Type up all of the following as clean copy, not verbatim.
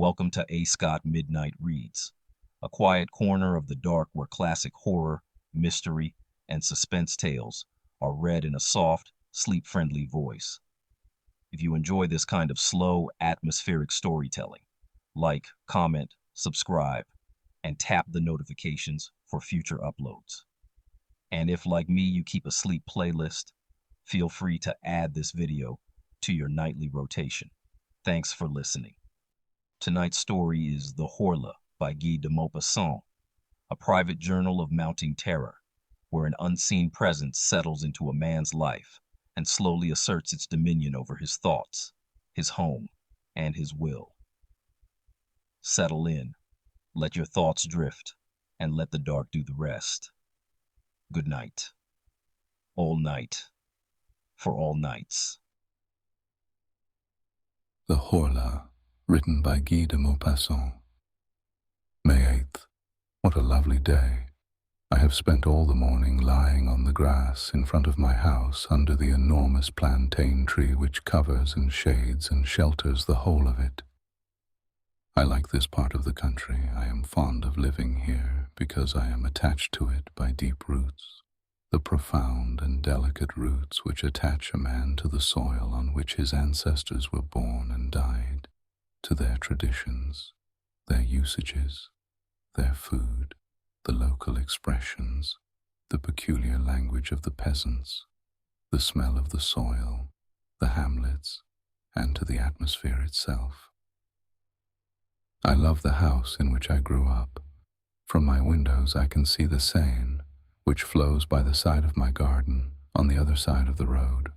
Welcome to A. Scott Midnight Reads, a quiet corner of the dark where classic horror, mystery, and suspense tales are read in a soft, sleep-friendly voice. If you enjoy this kind of slow, atmospheric storytelling, like, comment, subscribe, and tap the notifications for future uploads. And if, like me, you keep a sleep playlist, feel free to add this video to your nightly rotation. Thanks for listening. Tonight's story is The Horla by Guy de Maupassant, a private journal of mounting terror, where an unseen presence settles into a man's life and slowly asserts its dominion over his thoughts, his home, and his will. Settle in, let your thoughts drift, and let the dark do the rest. Good night. All night. For all nights. The Horla, written by Guy de Maupassant. May 8th. What a lovely day. I have spent all the morning lying on the grass in front of my house under the enormous plantain tree which covers and shades and shelters the whole of it. I like this part of the country. I am fond of living here because I am attached to it by deep roots, the profound and delicate roots which attach a man to the soil on which his ancestors were born and died, to their traditions, their usages, their food, the local expressions, the peculiar language of the peasants, the smell of the soil, the hamlets, and to the atmosphere itself. I love the house in which I grew up. From my windows I can see the Seine, which flows by the side of my garden on the other side of the road,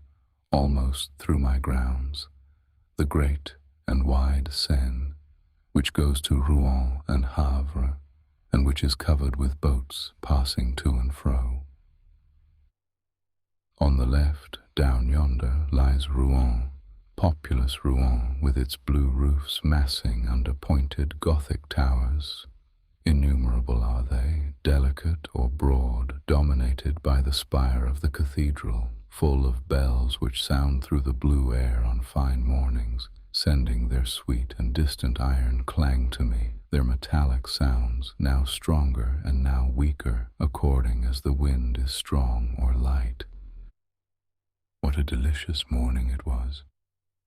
almost through my grounds, the great and wide Seine, which goes to Rouen and Havre, and which is covered with boats passing to and fro. On the left, down yonder, lies Rouen, populous Rouen, with its blue roofs massing under pointed Gothic towers. Innumerable are they, delicate or broad, dominated by the spire of the cathedral, full of bells which sound through the blue air on fine mornings, sending their sweet and distant iron clang to me, their metallic sounds, now stronger and now weaker, according as the wind is strong or light. What a delicious morning it was.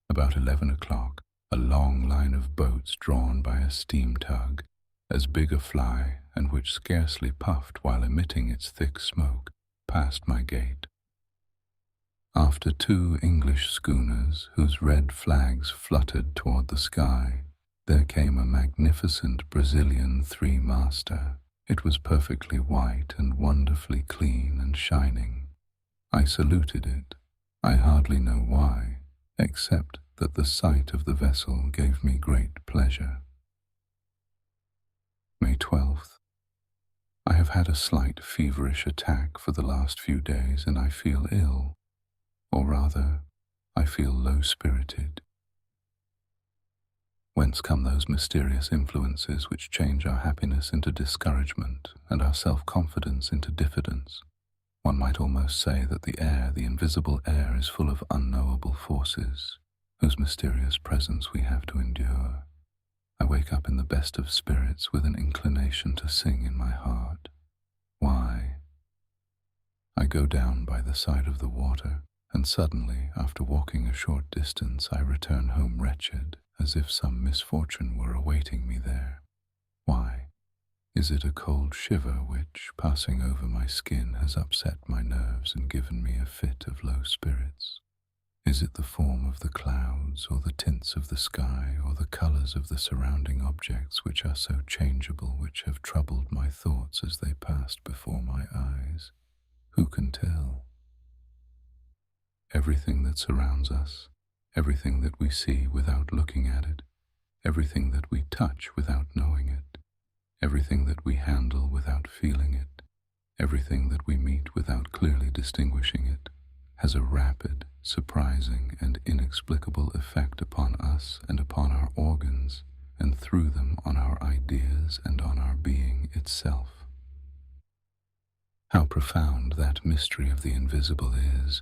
About 11 o'clock, a long line of boats drawn by a steam tug, as big a fly and which scarcely puffed while emitting its thick smoke, passed my gate. After two English schooners whose red flags fluttered toward the sky, there came a magnificent Brazilian three-master. It was perfectly white and wonderfully clean and shining. I saluted it. I hardly know why, except that the sight of the vessel gave me great pleasure. May 12th. I have had a slight feverish attack for the last few days, and I feel ill. Or rather, I feel low-spirited. Whence come those mysterious influences which change our happiness into discouragement and our self-confidence into diffidence? One might almost say that the air, the invisible air, is full of unknowable forces, whose mysterious presence we have to endure. I wake up in the best of spirits with an inclination to sing in my heart. Why? I go down by the side of the water, and suddenly, after walking a short distance, I return home wretched, as if some misfortune were awaiting me there. Why? Is it a cold shiver which, passing over my skin, has upset my nerves and given me a fit of low spirits? Is it the form of the clouds, or the tints of the sky, or the colors of the surrounding objects which are so changeable, which have troubled my thoughts as they passed before my eyes? Who can tell? Everything that surrounds us, everything that we see without looking at it, everything that we touch without knowing it, everything that we handle without feeling it, everything that we meet without clearly distinguishing it, has a rapid, surprising, and inexplicable effect upon us and upon our organs, and through them on our ideas and on our being itself. How profound that mystery of the invisible is!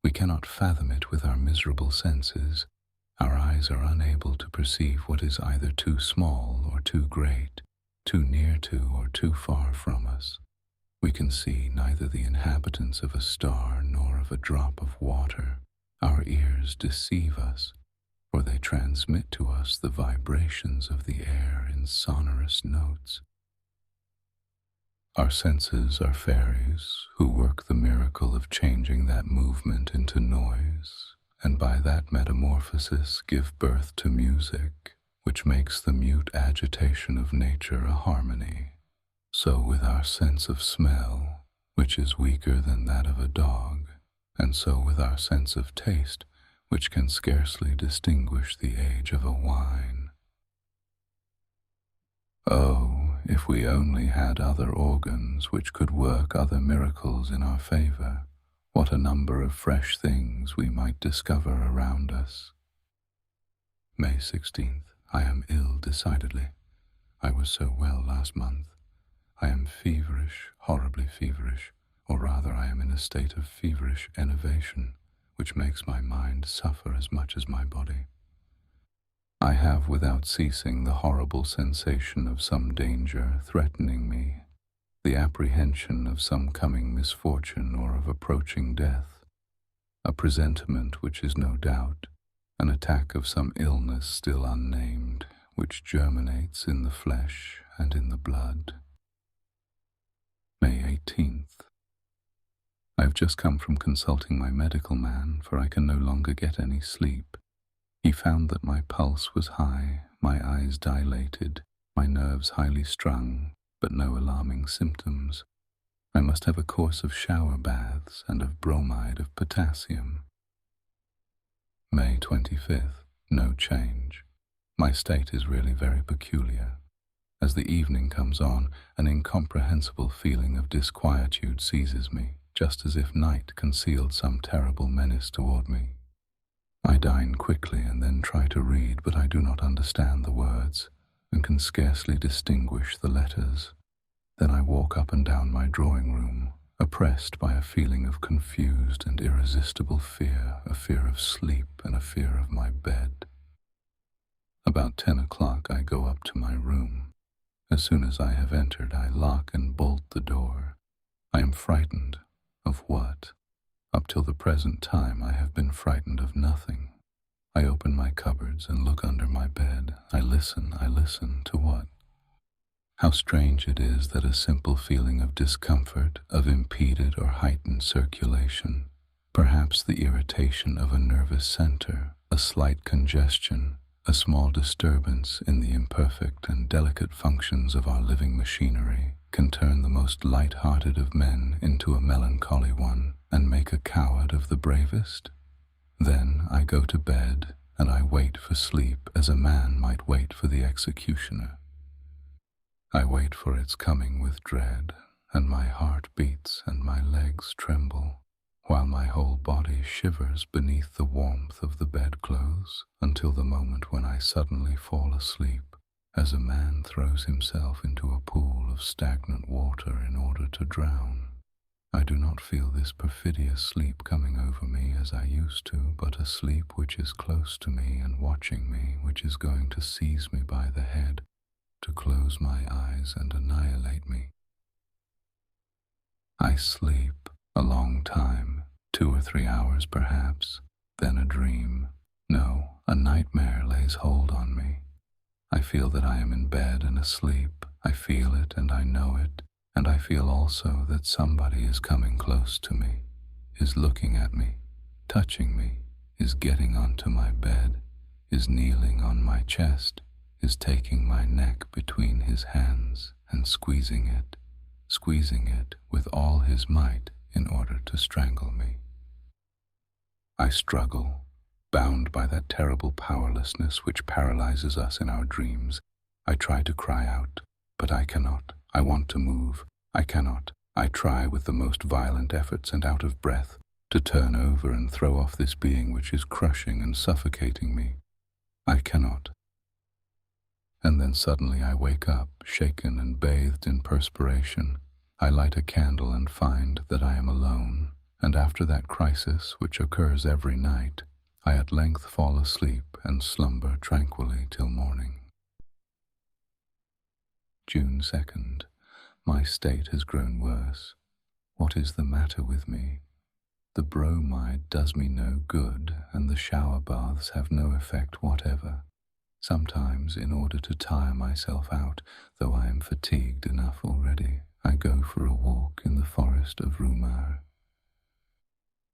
We cannot fathom it with our miserable senses. Our eyes are unable to perceive what is either too small or too great, too near to or too far from us. We can see neither the inhabitants of a star nor of a drop of water. Our ears deceive us, for they transmit to us the vibrations of the air in sonorous notes. Our senses are fairies who work the miracle of changing that movement into noise, and by that metamorphosis give birth to music, which makes the mute agitation of nature a harmony. So with our sense of smell, which is weaker than that of a dog, and so with our sense of taste, which can scarcely distinguish the age of a wine. Oh, if we only had other organs which could work other miracles in our favor, what a number of fresh things we might discover around us. May 16th. I am ill decidedly. I was so well last month. I am feverish, horribly feverish, or rather I am in a state of feverish enervation, which makes my mind suffer as much as my body. I have without ceasing the horrible sensation of some danger threatening me, the apprehension of some coming misfortune or of approaching death, a presentiment which is no doubt an attack of some illness still unnamed, which germinates in the flesh and in the blood. May 18th. I have just come from consulting my medical man, for I can no longer get any sleep. He found that my pulse was high, my eyes dilated, my nerves highly strung, but no alarming symptoms. I must have a course of shower baths and of bromide of potassium. May 25th. No change. My state is really very peculiar. As the evening comes on, an incomprehensible feeling of disquietude seizes me, just as if night concealed some terrible menace toward me. I dine quickly and then try to read, but I do not understand the words, and can scarcely distinguish the letters. Then I walk up and down my drawing room, oppressed by a feeling of confused and irresistible fear, a fear of sleep and a fear of my bed. About 10 o'clock I go up to my room. As soon as I have entered, I lock and bolt the door. I am frightened. Of what? Up till the present time I have been frightened of nothing. I open my cupboards and look under my bed. I listen to what? How strange it is that a simple feeling of discomfort, of impeded or heightened circulation, perhaps the irritation of a nervous center, a slight congestion, a small disturbance in the imperfect and delicate functions of our living machinery, can turn the most light-hearted of men into a melancholy one and make a coward of the bravest? Then I go to bed and I wait for sleep as a man might wait for the executioner. I wait for its coming with dread, and my heart beats and my legs tremble, while my whole body shivers beneath the warmth of the bedclothes until the moment when I suddenly fall asleep, as a man throws himself into a pool of stagnant water in order to drown. I do not feel this perfidious sleep coming over me as I used to, but a sleep which is close to me and watching me, which is going to seize me by the head, to close my eyes and annihilate me. I sleep a long time, 2 or 3 hours perhaps, then a dream. No, a nightmare lays hold on me. I feel that I am in bed and asleep. I feel it and I know it, and I feel also that somebody is coming close to me, is looking at me, touching me, is getting onto my bed, is kneeling on my chest, is taking my neck between his hands and squeezing it with all his might in order to strangle me. I struggle, bound by that terrible powerlessness which paralyzes us in our dreams. I try to cry out, but I cannot. I want to move. I cannot. I try with the most violent efforts and out of breath to turn over and throw off this being which is crushing and suffocating me. I cannot. And then suddenly I wake up, shaken and bathed in perspiration. I light a candle and find that I am alone, and after that crisis, which occurs every night, I at length fall asleep and slumber tranquilly till morning. June 2nd. My state has grown worse. What is the matter with me? The bromide does me no good, and the shower baths have no effect whatever. Sometimes, in order to tire myself out, though I am fatigued enough already, I go for a walk in the forest of Rumar.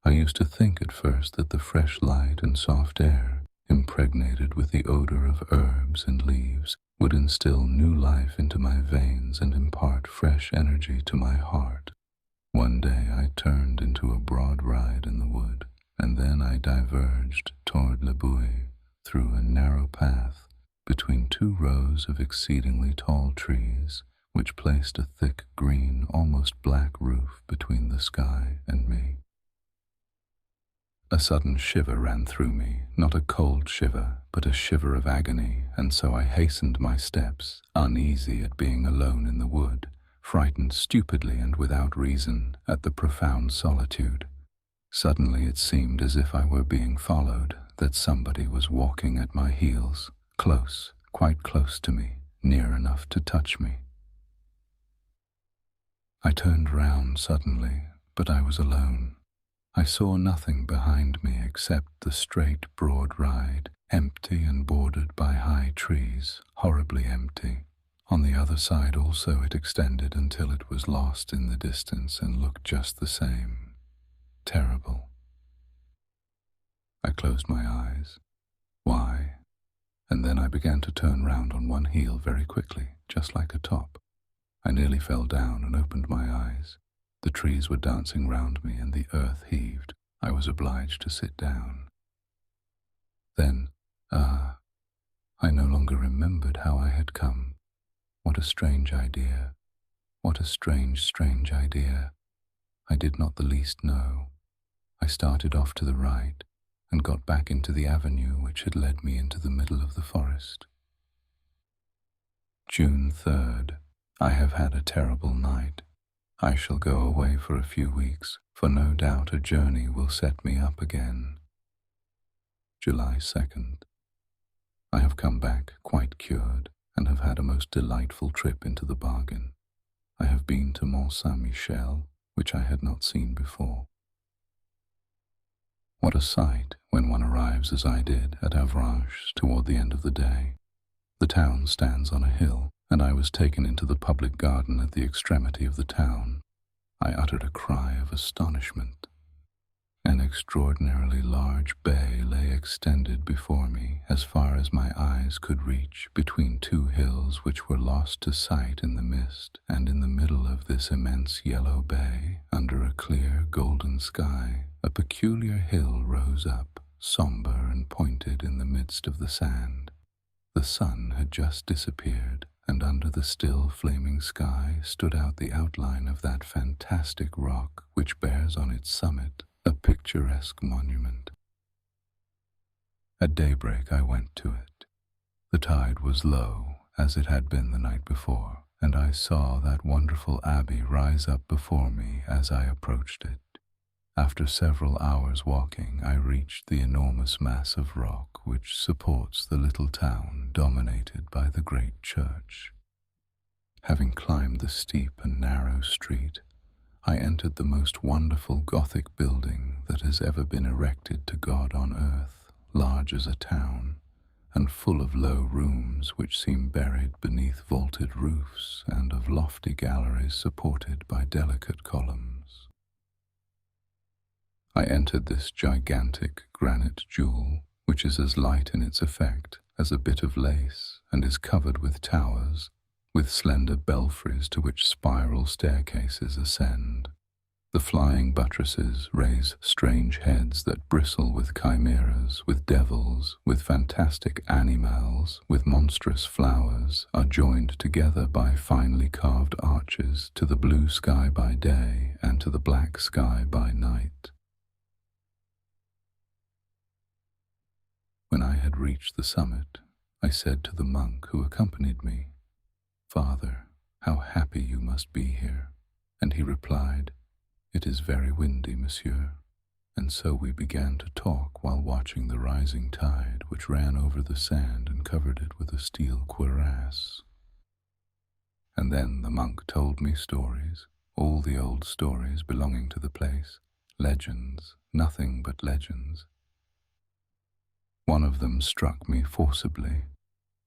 I used to think at first that the fresh light and soft air, impregnated with the odor of herbs and leaves, would instill new life into my veins and impart fresh energy to my heart. One day I turned into a broad ride in the wood, and then I diverged toward Le Bouillet through a narrow path between two rows of exceedingly tall trees, which placed a thick green, almost black roof between the sky and me. A sudden shiver ran through me, not a cold shiver, but a shiver of agony, and so I hastened my steps, uneasy at being alone in the wood, frightened stupidly and without reason at the profound solitude. Suddenly it seemed as if I were being followed, that somebody was walking at my heels, close, quite close to me, near enough to touch me. I turned round suddenly, but I was alone. I saw nothing behind me except the straight, broad ride, empty and bordered by high trees, horribly empty. On the other side also it extended until it was lost in the distance and looked just the same. Terrible. I closed my eyes. Why? And then I began to turn round on one heel very quickly, just like a top. I nearly fell down and opened my eyes. The trees were dancing round me and the earth heaved. I was obliged to sit down. Then, I no longer remembered how I had come. What a strange idea. What a strange, strange idea. I did not the least know. I started off to the right and got back into the avenue which had led me into the middle of the forest. June 3rd. I have had a terrible night. I shall go away for a few weeks, for no doubt a journey will set me up again. July 2nd. I have come back quite cured, and have had a most delightful trip into the bargain. I have been to Mont Saint-Michel, which I had not seen before. What a sight when one arrives, as I did, at Avranches toward the end of the day. The town stands on a hill, and I was taken into the public garden at the extremity of the town. I uttered a cry of astonishment. An extraordinarily large bay lay extended before me as far as my eyes could reach, between two hills which were lost to sight in the mist, and in the middle of this immense yellow bay, under a clear golden sky, a peculiar hill rose up, sombre and pointed in the midst of the sand. The sun had just disappeared, and under the still flaming sky stood out the outline of that fantastic rock which bears on its summit a picturesque monument. At daybreak I went to it. The tide was low, as it had been the night before, and I saw that wonderful abbey rise up before me as I approached it. After several hours walking, I reached the enormous mass of rock which supports the little town dominated by the great church. Having climbed the steep and narrow street, I entered the most wonderful Gothic building that has ever been erected to God on earth, large as a town, and full of low rooms which seem buried beneath vaulted roofs, and of lofty galleries supported by delicate columns. I entered this gigantic granite jewel, which is as light in its effect as a bit of lace, and is covered with towers, with slender belfries to which spiral staircases ascend. The flying buttresses raise strange heads that bristle with chimeras, with devils, with fantastic animals, with monstrous flowers, are joined together by finely carved arches to the blue sky by day and to the black sky by night. When I had reached the summit, I said to the monk who accompanied me, "Father, how happy you must be here." And he replied, "It is very windy, monsieur." and so we began to talk while watching the rising tide which ran over the sand and covered it with a steel cuirass. And then the monk told me stories, all the old stories belonging to the place, legends, nothing but legends. One of them struck me forcibly.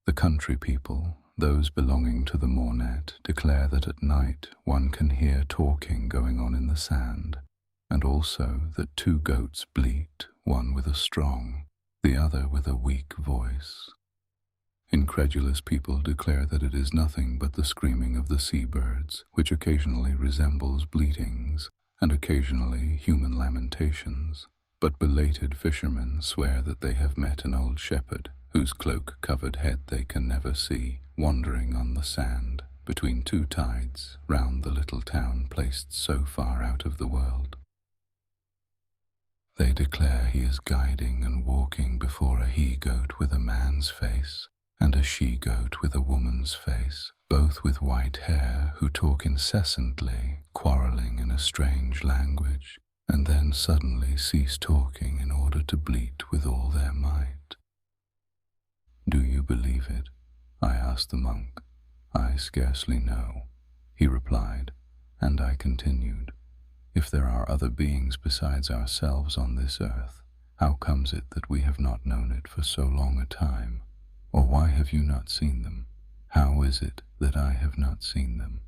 The country people, those belonging to the Mornet, declare that at night one can hear talking going on in the sand, and also that two goats bleat, one with a strong, the other with a weak voice. Incredulous people declare that it is nothing but the screaming of the seabirds, which occasionally resembles bleatings, and occasionally human lamentations. But belated fishermen swear that they have met an old shepherd, whose cloak-covered head they can never see, wandering on the sand, between two tides, round the little town placed so far out of the world. They declare he is guiding and walking before a he-goat with a man's face, and a she-goat with a woman's face, both with white hair, who talk incessantly, quarrelling in a strange language, and then suddenly cease talking in order to bleat with all their might. Do you believe it? I asked the monk. I scarcely know, he replied, and I continued. If there are other beings besides ourselves on this earth, how comes it that we have not known it for so long a time? Or why have you not seen them? How is it that I have not seen them?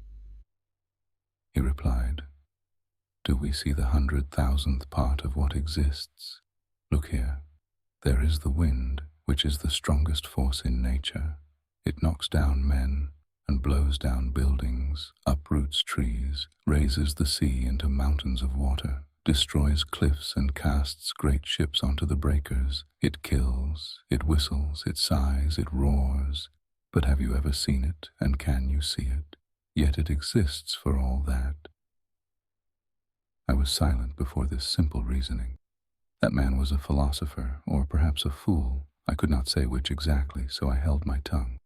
He replied, do we see the 100,000th part of what exists? Look here. There is the wind, which is the strongest force in nature. It knocks down men and blows down buildings, uproots trees, raises the sea into mountains of water, destroys cliffs and casts great ships onto the breakers. It kills, it whistles, it sighs, it roars. But have you ever seen it, and can you see it? Yet it exists for all that. I was silent before this simple reasoning. That man was a philosopher, or perhaps a fool. I could not say which exactly, so I held my tongue.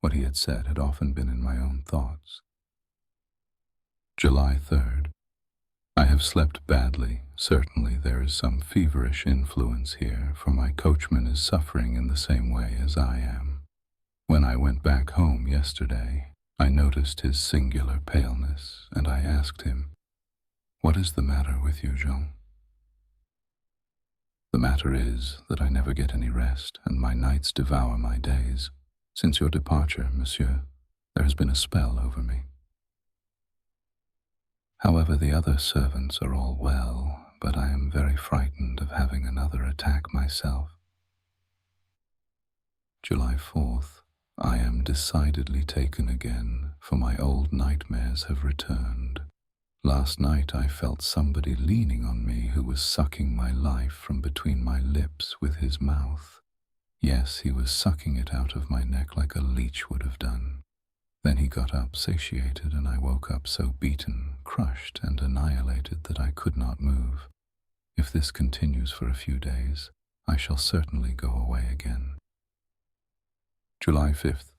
What he had said had often been in my own thoughts. July 3rd. I have slept badly. Certainly there is some feverish influence here, for my coachman is suffering in the same way as I am. When I went back home yesterday, I noticed his singular paleness, and I asked him, "What is the matter with you, Jean?" "The matter is that I never get any rest, and my nights devour my days. Since your departure, monsieur, there has been a spell over me. However, the other servants are all well, but I am very frightened of having another attack myself." July 4th. I am decidedly taken again, for my old nightmares have returned. Last night I felt somebody leaning on me who was sucking my life from between my lips with his mouth. Yes, he was sucking it out of my neck like a leech would have done. Then he got up satiated, and I woke up so beaten, crushed, and annihilated that I could not move. If this continues for a few days, I shall certainly go away again. July 5th.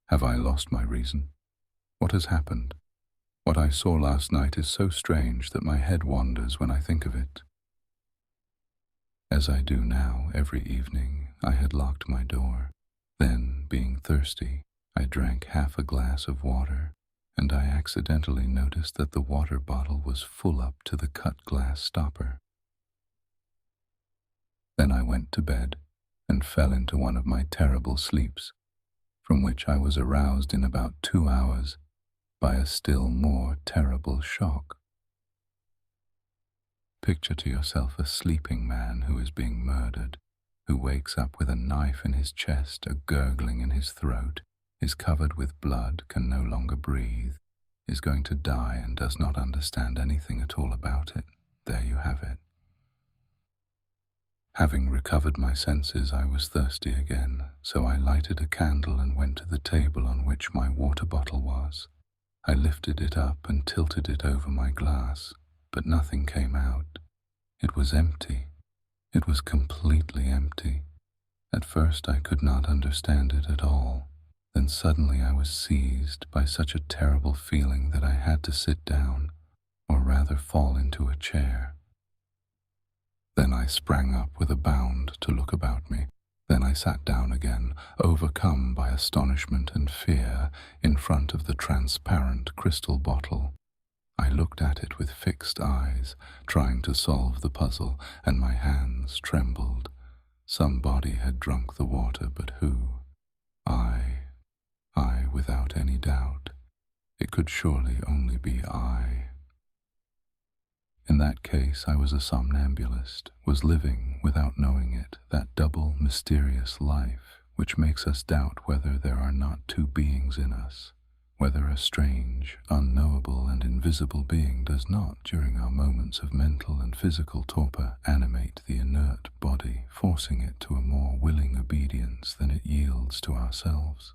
Have I lost my reason? What has happened? What I saw last night is so strange that my head wanders when I think of it. As I do now every evening, I had locked my door. Then, being thirsty, I drank half a glass of water, and I accidentally noticed that the water bottle was full up to the cut glass stopper. Then I went to bed and fell into one of my terrible sleeps, from which I was aroused in about 2 hours by a still more terrible shock. Picture to yourself a sleeping man who is being murdered, who wakes up with a knife in his chest, a gurgling in his throat, is covered with blood, can no longer breathe, is going to die and does not understand anything at all about it. There you have it. Having recovered my senses, I was thirsty again, so I lighted a candle and went to the table on which my water bottle was. I lifted it up and tilted it over my glass, but nothing came out. It was empty. It was completely empty. At first I could not understand it at all. Then suddenly I was seized by such a terrible feeling that I had to sit down, or rather fall into a chair. Then I sprang up with a bound to look about me. Then I sat down again, overcome by astonishment and fear, in front of the transparent crystal bottle. I looked at it with fixed eyes, trying to solve the puzzle, and my hands trembled. Somebody had drunk the water, but who? I, without any doubt. It could surely only be I. In that case, I was a somnambulist, was living, without knowing it, that double, mysterious life which makes us doubt whether there are not two beings in us, whether a strange, unknowable, and invisible being does not, during our moments of mental and physical torpor, animate the inert body, forcing it to a more willing obedience than it yields to ourselves.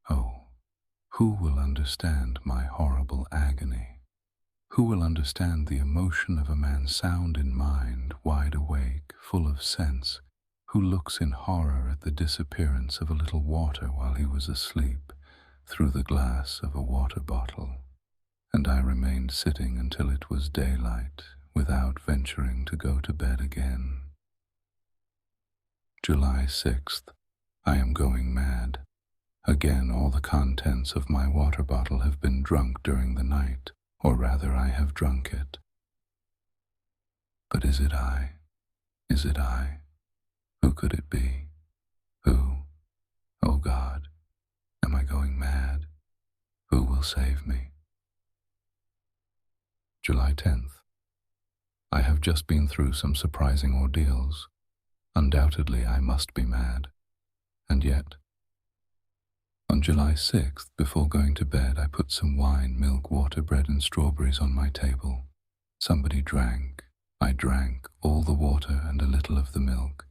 Oh, who will understand my horrible agony? Who will understand the emotion of a man sound in mind, wide awake, full of sense, who looks in horror at the disappearance of a little water while he was asleep, through the glass of a water bottle, and I remained sitting until it was daylight, without venturing to go to bed again. July 6th. I am going mad. Again, all the contents of my water bottle have been drunk during the night, or rather I have drunk it. But is it I? Is it I? Who could it be? Who? Oh God, am I going mad? Who will save me? July 10th. I have just been through some surprising ordeals. Undoubtedly I must be mad. And yet, on July 6th, before going to bed, I put some wine, milk, water, bread, and strawberries on my table. Somebody drank. I drank all the water and a little of the milk,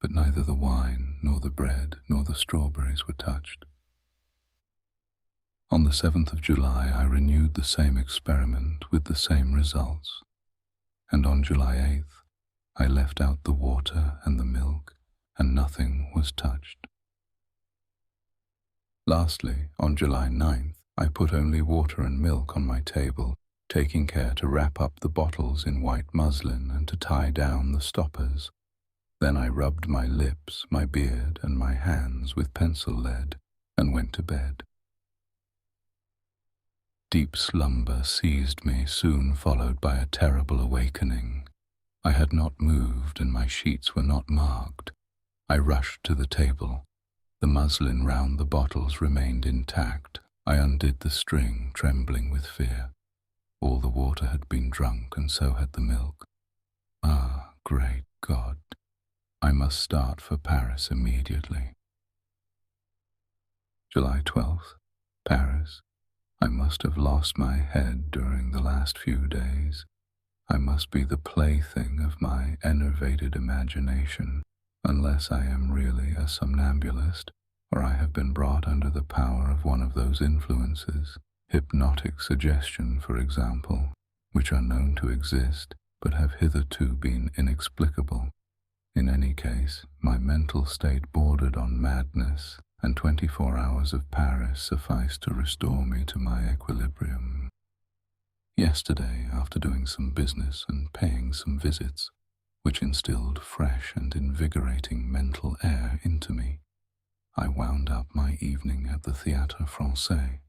but neither the wine, nor the bread, nor the strawberries were touched. On the 7th of July, I renewed the same experiment with the same results, and on July 8th, I left out the water and the milk, and nothing was touched. Lastly, on July 9th, I put only water and milk on my table, taking care to wrap up the bottles in white muslin and to tie down the stoppers. Then I rubbed my lips, my beard, and my hands with pencil lead, and went to bed. Deep slumber seized me, soon followed by a terrible awakening. I had not moved, and my sheets were not marked. I rushed to the table. The muslin round the bottles remained intact. I undid the string, trembling with fear. All the water had been drunk, and so had the milk. Ah, great God! I must start for Paris immediately. July 12th, Paris. I must have lost my head during the last few days. I must be the plaything of my enervated imagination, unless I am really a somnambulist, or I have been brought under the power of one of those influences, hypnotic suggestion, for example, which are known to exist, but have hitherto been inexplicable. In any case, my mental state bordered on madness, and 24 hours of Paris sufficed to restore me to my equilibrium. Yesterday, after doing some business and paying some visits, which instilled fresh and invigorating mental air into me, I wound up my evening at the Théâtre Français.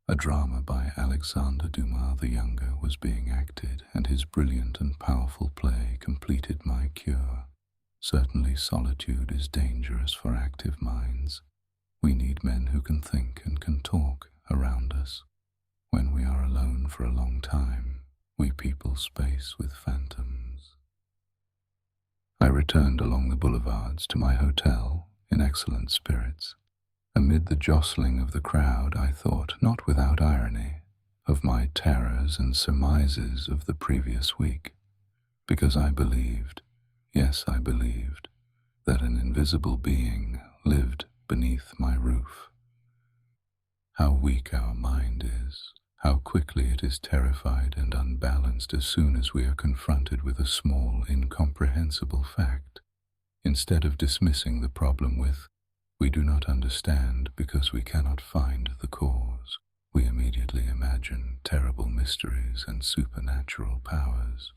A drama by Alexandre Dumas the Younger was being acted, and his brilliant and powerful play completed my cure. Certainly solitude is dangerous for active minds. We need men who can think and can talk around us. When we are alone for a long time, we people space with phantoms. I returned along the boulevards to my hotel in excellent spirits. Amid the jostling of the crowd, I thought, not without irony, of my terrors and surmises of the previous week, because I believed, yes, I believed, that an invisible being lived beneath my roof. How weak our mind is, how quickly it is terrified and unbalanced as soon as we are confronted with a small, incomprehensible fact. Instead of dismissing the problem with, "We do not understand because we cannot find the cause," we immediately imagine terrible mysteries and supernatural powers.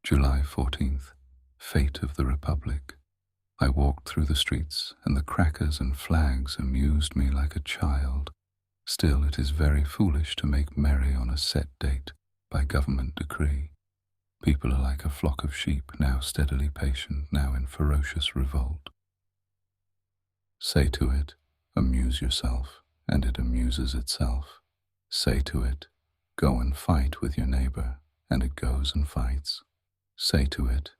July 14th, Fate of the Republic. I walked through the streets, and the crackers and flags amused me like a child. Still, it is very foolish to make merry on a set date by government decree. People are like a flock of sheep, now steadily patient, now in ferocious revolt. Say to it, amuse yourself, and it amuses itself. Say to it, go and fight with your neighbor, and it goes and fights. Say to it,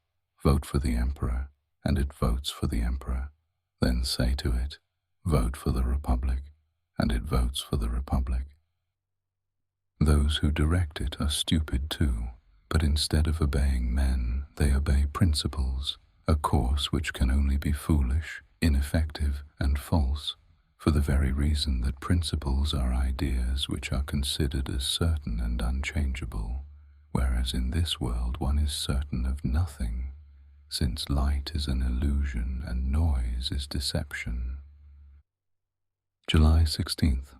vote for the emperor, and it votes for the emperor. Then say to it, vote for the republic, and it votes for the republic. Those who direct it are stupid too, but instead of obeying men, they obey principles, a course which can only be foolish, ineffective, and false, for the very reason that principles are ideas which are considered as certain and unchangeable, whereas in this world one is certain of nothing, since light is an illusion and noise is deception. July 16th.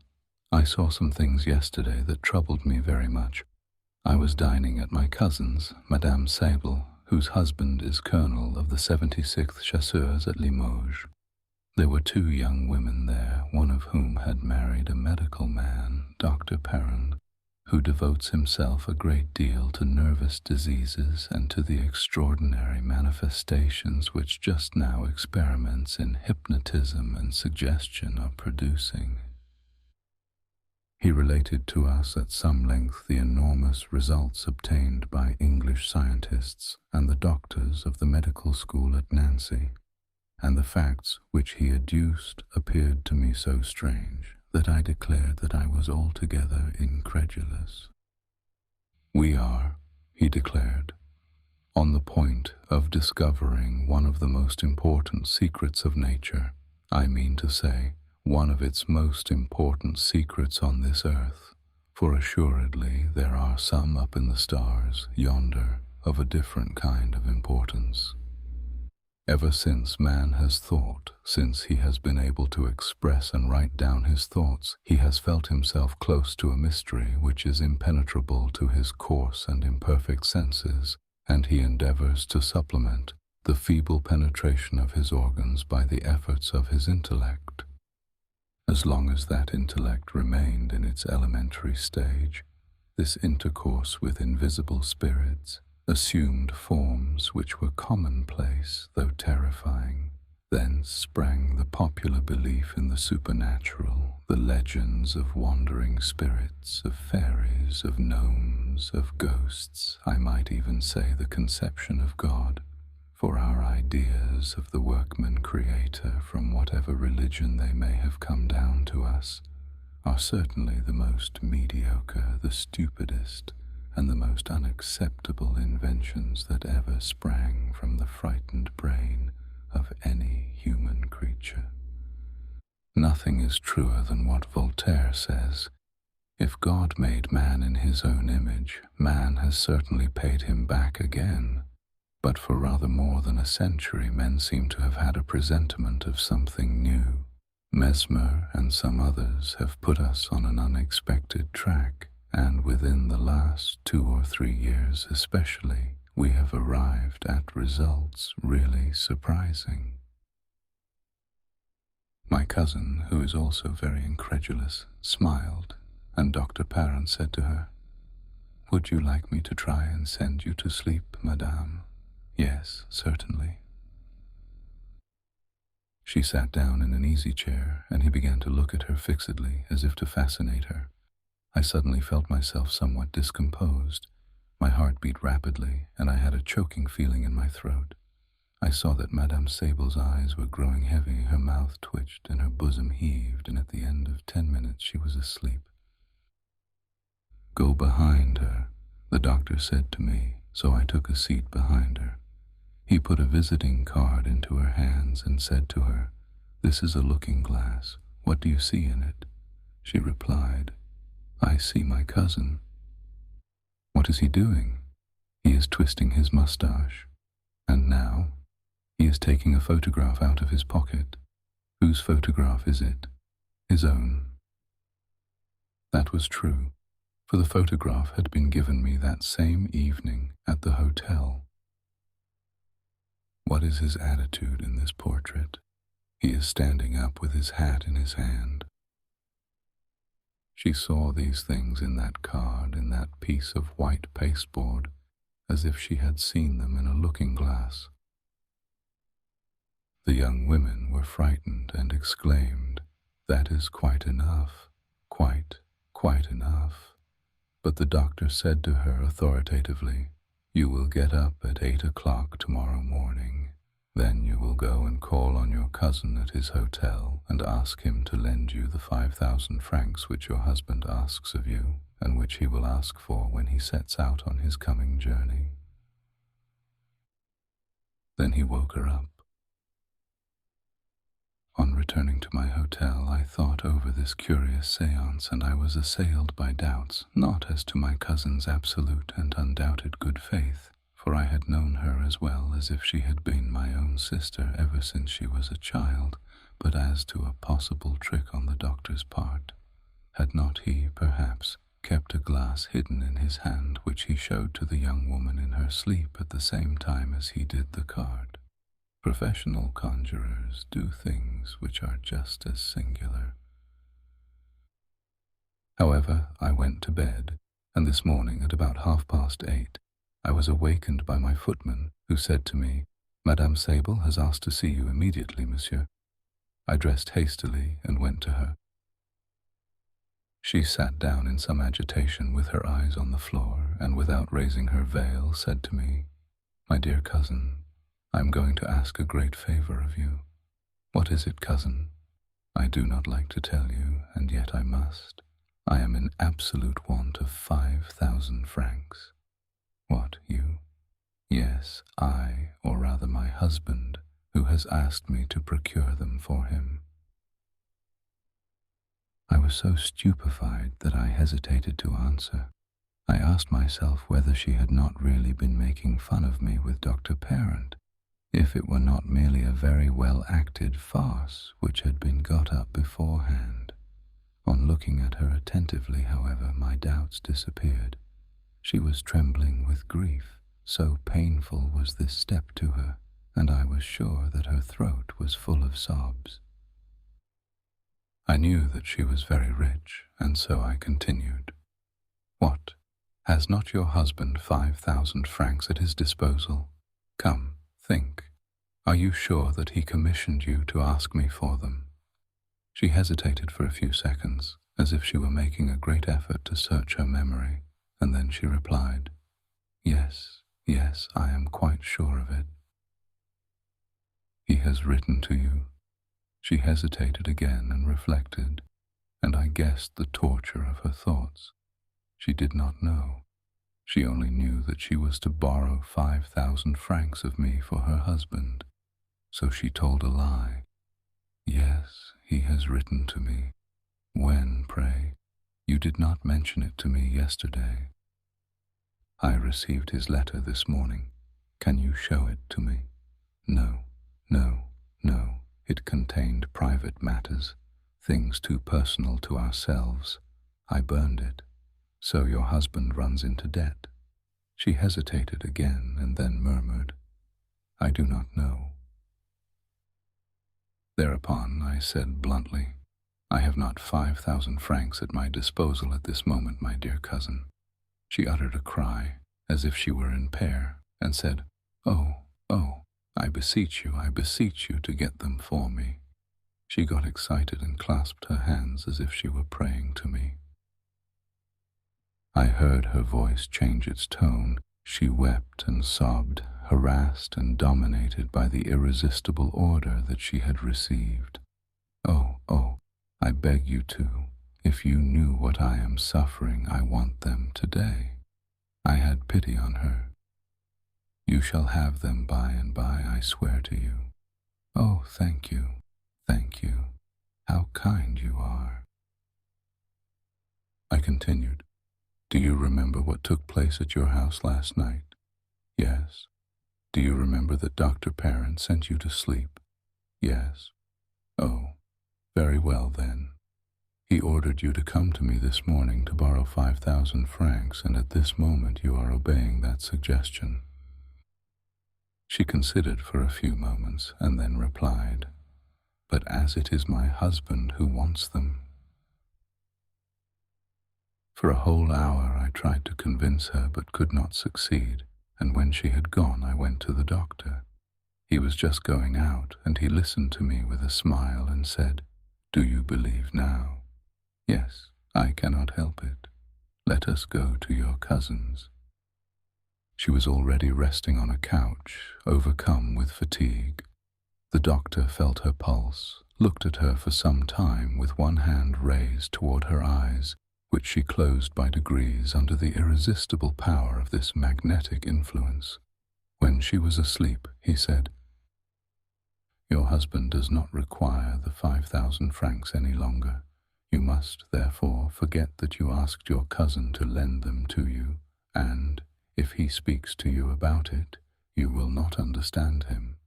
I saw some things yesterday that troubled me very much. I was dining at my cousin's, Madame Sable, whose husband is colonel of the 76th Chasseurs at Limoges. There were 2 young women there, one of whom had married a medical man, Dr. Perrin, who devotes himself a great deal to nervous diseases and to the extraordinary manifestations which just now experiments in hypnotism and suggestion are producing. He related to us at some length the enormous results obtained by English scientists and the doctors of the medical school at Nancy, and the facts which he adduced appeared to me so strange that I declared that I was altogether incredulous. We are, he declared, on the point of discovering one of the most important secrets of nature, I mean to say, one of its most important secrets on this earth, for assuredly there are some up in the stars yonder of a different kind of importance. Ever since man has thought, since he has been able to express and write down his thoughts, he has felt himself close to a mystery which is impenetrable to his coarse and imperfect senses, and he endeavors to supplement the feeble penetration of his organs by the efforts of his intellect. As long as that intellect remained in its elementary stage, this intercourse with invisible spirits assumed forms which were commonplace though terrifying. Thence sprang the popular belief in the supernatural, the legends of wandering spirits, of fairies, of gnomes, of ghosts, I might even say the conception of God, for our ideas of the workman-creator, from whatever religion they may have come down to us, are certainly the most mediocre, the stupidest, and the most unacceptable inventions that ever sprang from the frightened brain of any human creature. Nothing is truer than what Voltaire says. If God made man in his own image, man has certainly paid him back again. But for rather more than a century men seem to have had a presentiment of something new. Mesmer and some others have put us on an unexpected track, and within the last 2 or 3 years especially, we have arrived at results really surprising. My cousin, who is also very incredulous, smiled, and Dr. Perrin said to her, "Would you like me to try and send you to sleep, madame?" "Yes, certainly." She sat down in an easy chair, and he began to look at her fixedly, as if to fascinate her. I suddenly felt myself somewhat discomposed. My heart beat rapidly, and I had a choking feeling in my throat. I saw that Madame Sable's eyes were growing heavy, her mouth twitched, and her bosom heaved, and at the end of 10 minutes she was asleep. "Go behind her," the doctor said to me, so I took a seat behind her. He put a visiting card into her hands and said to her, "This is a looking glass. What do you see in it?" She replied, "I see my cousin." "What is he doing?" "He is twisting his mustache." "And now?" "He is taking a photograph out of his pocket." "Whose photograph is it?" "His own." That was true, for the photograph had been given me that same evening at the hotel. What is his attitude in this portrait? He is standing up with his hat in his hand. She saw these things in that card, in that piece of white pasteboard, as if she had seen them in a looking-glass. The young women were frightened and exclaimed, "That is quite enough, quite enough." But the doctor said to her authoritatively, "You will get up at 8 o'clock tomorrow morning. Then you will go and call on your cousin at his hotel and ask him to lend you the 5,000 francs which your husband asks of you, and which he will ask for when he sets out on his coming journey." Then he woke her up. On returning to my hotel, I thought over this curious séance, and I was assailed by doubts, not as to my cousin's absolute and undoubted good faith, for I had known her as well as if she had been my own sister ever since she was a child, but as to a possible trick on the doctor's part. Had not he, perhaps, kept a glass hidden in his hand which he showed to the young woman in her sleep at the same time as he did the card? Professional conjurers do things which are just as singular. However, I went to bed, and this morning at about 8:30, I was awakened by my footman, who said to me, "Madame Sable has asked to see you immediately, monsieur." I dressed hastily and went to her. She sat down in some agitation with her eyes on the floor, and without raising her veil said to me, "My dear cousin, I am going to ask a great favor of you." "What is it, cousin?" "I do not like to tell you, and yet I must. I am in absolute want of 5,000 francs. "What, you?" "Yes, I, or rather my husband, who has asked me to procure them for him." I was so stupefied that I hesitated to answer. I asked myself whether she had not really been making fun of me with Dr. Parent, if it were not merely a very well-acted farce which had been got up beforehand. On looking at her attentively, however, my doubts disappeared. She was trembling with grief, so painful was this step to her, and I was sure that her throat was full of sobs. I knew that she was very rich, and so I continued, "What? Has not your husband 5,000 francs at his disposal? Come, think. Are you sure that he commissioned you to ask me for them?" She hesitated for a few seconds, as if she were making a great effort to search her memory, and then she replied, Yes, I am quite sure of it." "He has written to you?" She hesitated again and reflected, and I guessed the torture of her thoughts. She did not know. She only knew that she was to borrow 5,000 francs of me for her husband. So she told a lie. "Yes, he has written to me. When, pray? You did not mention it to me yesterday." "I received his letter this morning. Can you show it to me?" No. It contained private matters, things too personal to ourselves. I burned it. So your husband runs into debt." She hesitated again and then murmured, "I do not know." Thereupon I said bluntly, "I have not 5,000 francs at my disposal at this moment, my dear cousin." She uttered a cry, as if she were in pain, and said, Oh, I beseech you to get them for me." She got excited and clasped her hands as if she were praying to me. I heard her voice change its tone. She wept and sobbed, harassed and dominated by the irresistible order that she had received. Oh, I beg you to. If you knew what I am suffering, I want them today." I had pity on her. "You shall have them by and by, I swear to you." "Oh, thank you. How kind you are." I continued, "Do you remember what took place at your house last night?" "Yes." "Do you remember that Dr. Parent sent you to sleep?" "Yes." "Oh, very well then. He ordered you to come to me this morning to borrow 5,000 francs, and at this moment you are obeying that suggestion." She considered for a few moments and then replied, "But as it is my husband who wants them." For a whole hour I tried to convince her but could not succeed, and when she had gone I went to the doctor. He was just going out, and he listened to me with a smile and said, "Do you believe now?" "Yes, I cannot help it. Let us go to your cousin's." She was already resting on a couch, overcome with fatigue. The doctor felt her pulse, looked at her for some time with one hand raised toward her eyes, which she closed by degrees under the irresistible power of this magnetic influence. When she was asleep, he said, "Your husband does not require the 5,000 francs any longer. You must, therefore, forget that you asked your cousin to lend them to you, and, if he speaks to you about it, you will not understand him."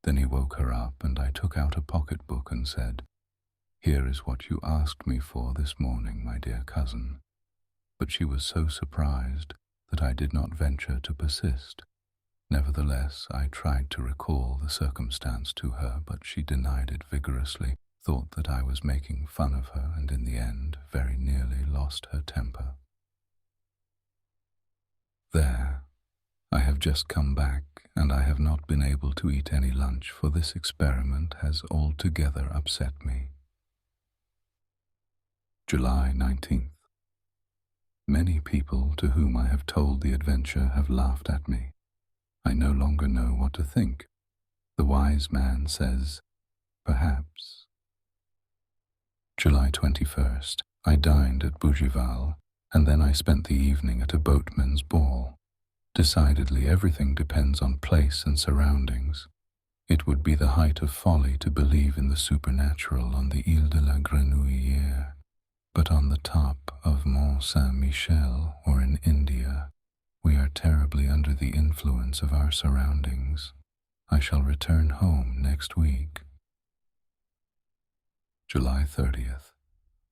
Then he woke her up, and I took out a pocketbook and said, "Here is what you asked me for this morning, my dear cousin." But she was so surprised that I did not venture to persist. Nevertheless, I tried to recall the circumstance to her, but she denied it vigorously, thought that I was making fun of her, and in the end very nearly lost her temper. There, I have just come back, and I have not been able to eat any lunch, for this experiment has altogether upset me. July 19th. Many people to whom I have told the adventure have laughed at me. I no longer know what to think. The wise man says, perhaps. July 21st. I dined at Bougival, and then I spent the evening at a boatman's ball. Decidedly, everything depends on place and surroundings. It would be the height of folly to believe in the supernatural on the Ile de la Grenouillière, but on the top of Mont Saint-Michel or in India, we are terribly under the influence of our surroundings. I shall return home next week. July 30th.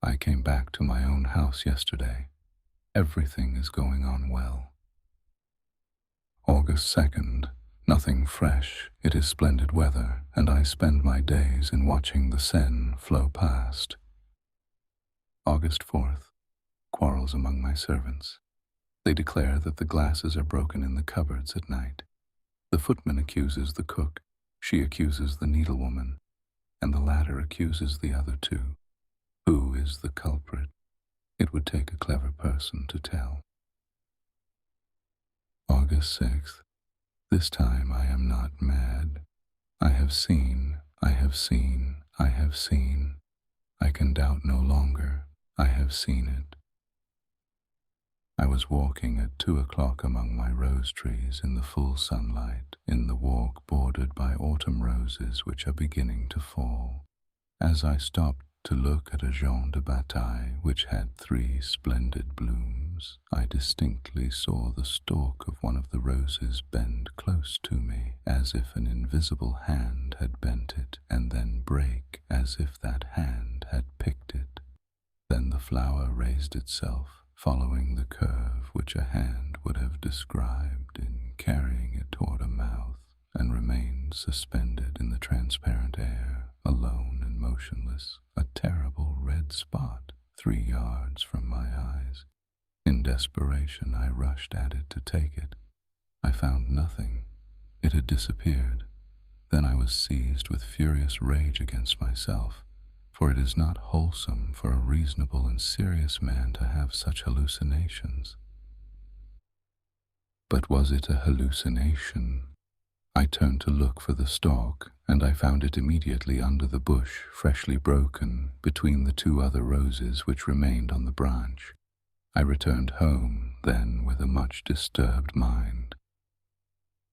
I came back to my own house yesterday. Everything is going on well. August 2nd. Nothing fresh. It is splendid weather, and I spend my days in watching the Seine flow past. August 4th. Quarrels among my servants. They declare that the glasses are broken in the cupboards at night. The footman accuses the cook, she accuses the needlewoman, and the latter accuses the other two. Who is the culprit? It would take a clever person to tell. August 6th. This time I am not mad. I have seen, I have seen, I have seen. I can doubt no longer. I have seen it. I was walking at 2 o'clock among my rose trees in the full sunlight, in the walk bordered by autumn roses which are beginning to fall. As I stopped to look at a Jean de Bataille which had 3 splendid blooms, I distinctly saw the stalk of one of the roses bend close to me, as if an invisible hand had bent it, and then break as if that hand had picked it. Then the flower raised itself, following the curve which a hand would have described in carrying it toward a mouth, and remained suspended in the transparent air, alone and motionless, a terrible red spot 3 yards from my eyes. In desperation, I rushed at it to take it. I found nothing. It had disappeared. Then I was seized with furious rage against myself, for it is not wholesome for a reasonable and serious man to have such hallucinations. But was it a hallucination? I turned to look for the stalk, and I found it immediately under the bush, freshly broken, between the 2 other roses which remained on the branch. I returned home, then, with a much disturbed mind.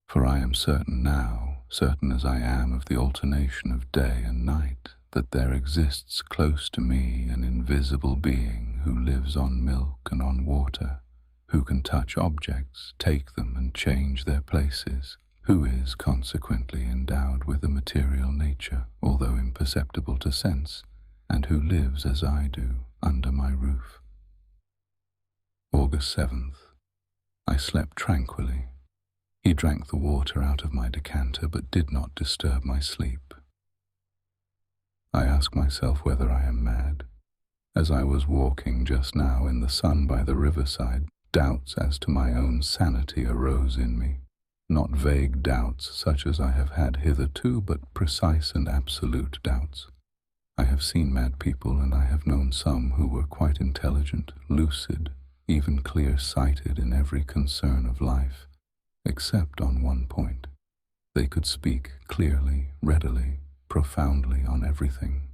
For I am certain now, certain as I am of the alternation of day and night, that there exists close to me an invisible being who lives on milk and on water, who can touch objects, take them and change their places, who is consequently endowed with a material nature, although imperceptible to sense, and who lives as I do, under my roof. August 7th. I slept tranquilly. He drank the water out of my decanter but did not disturb my sleep. I ask myself whether I am mad. As I was walking just now in the sun by the riverside, doubts as to my own sanity arose in me. Not vague doubts such as I have had hitherto, but precise and absolute doubts. I have seen mad people, and I have known some who were quite intelligent, lucid, even clear-sighted in every concern of life, except on one point. They could speak clearly, readily, profoundly on everything,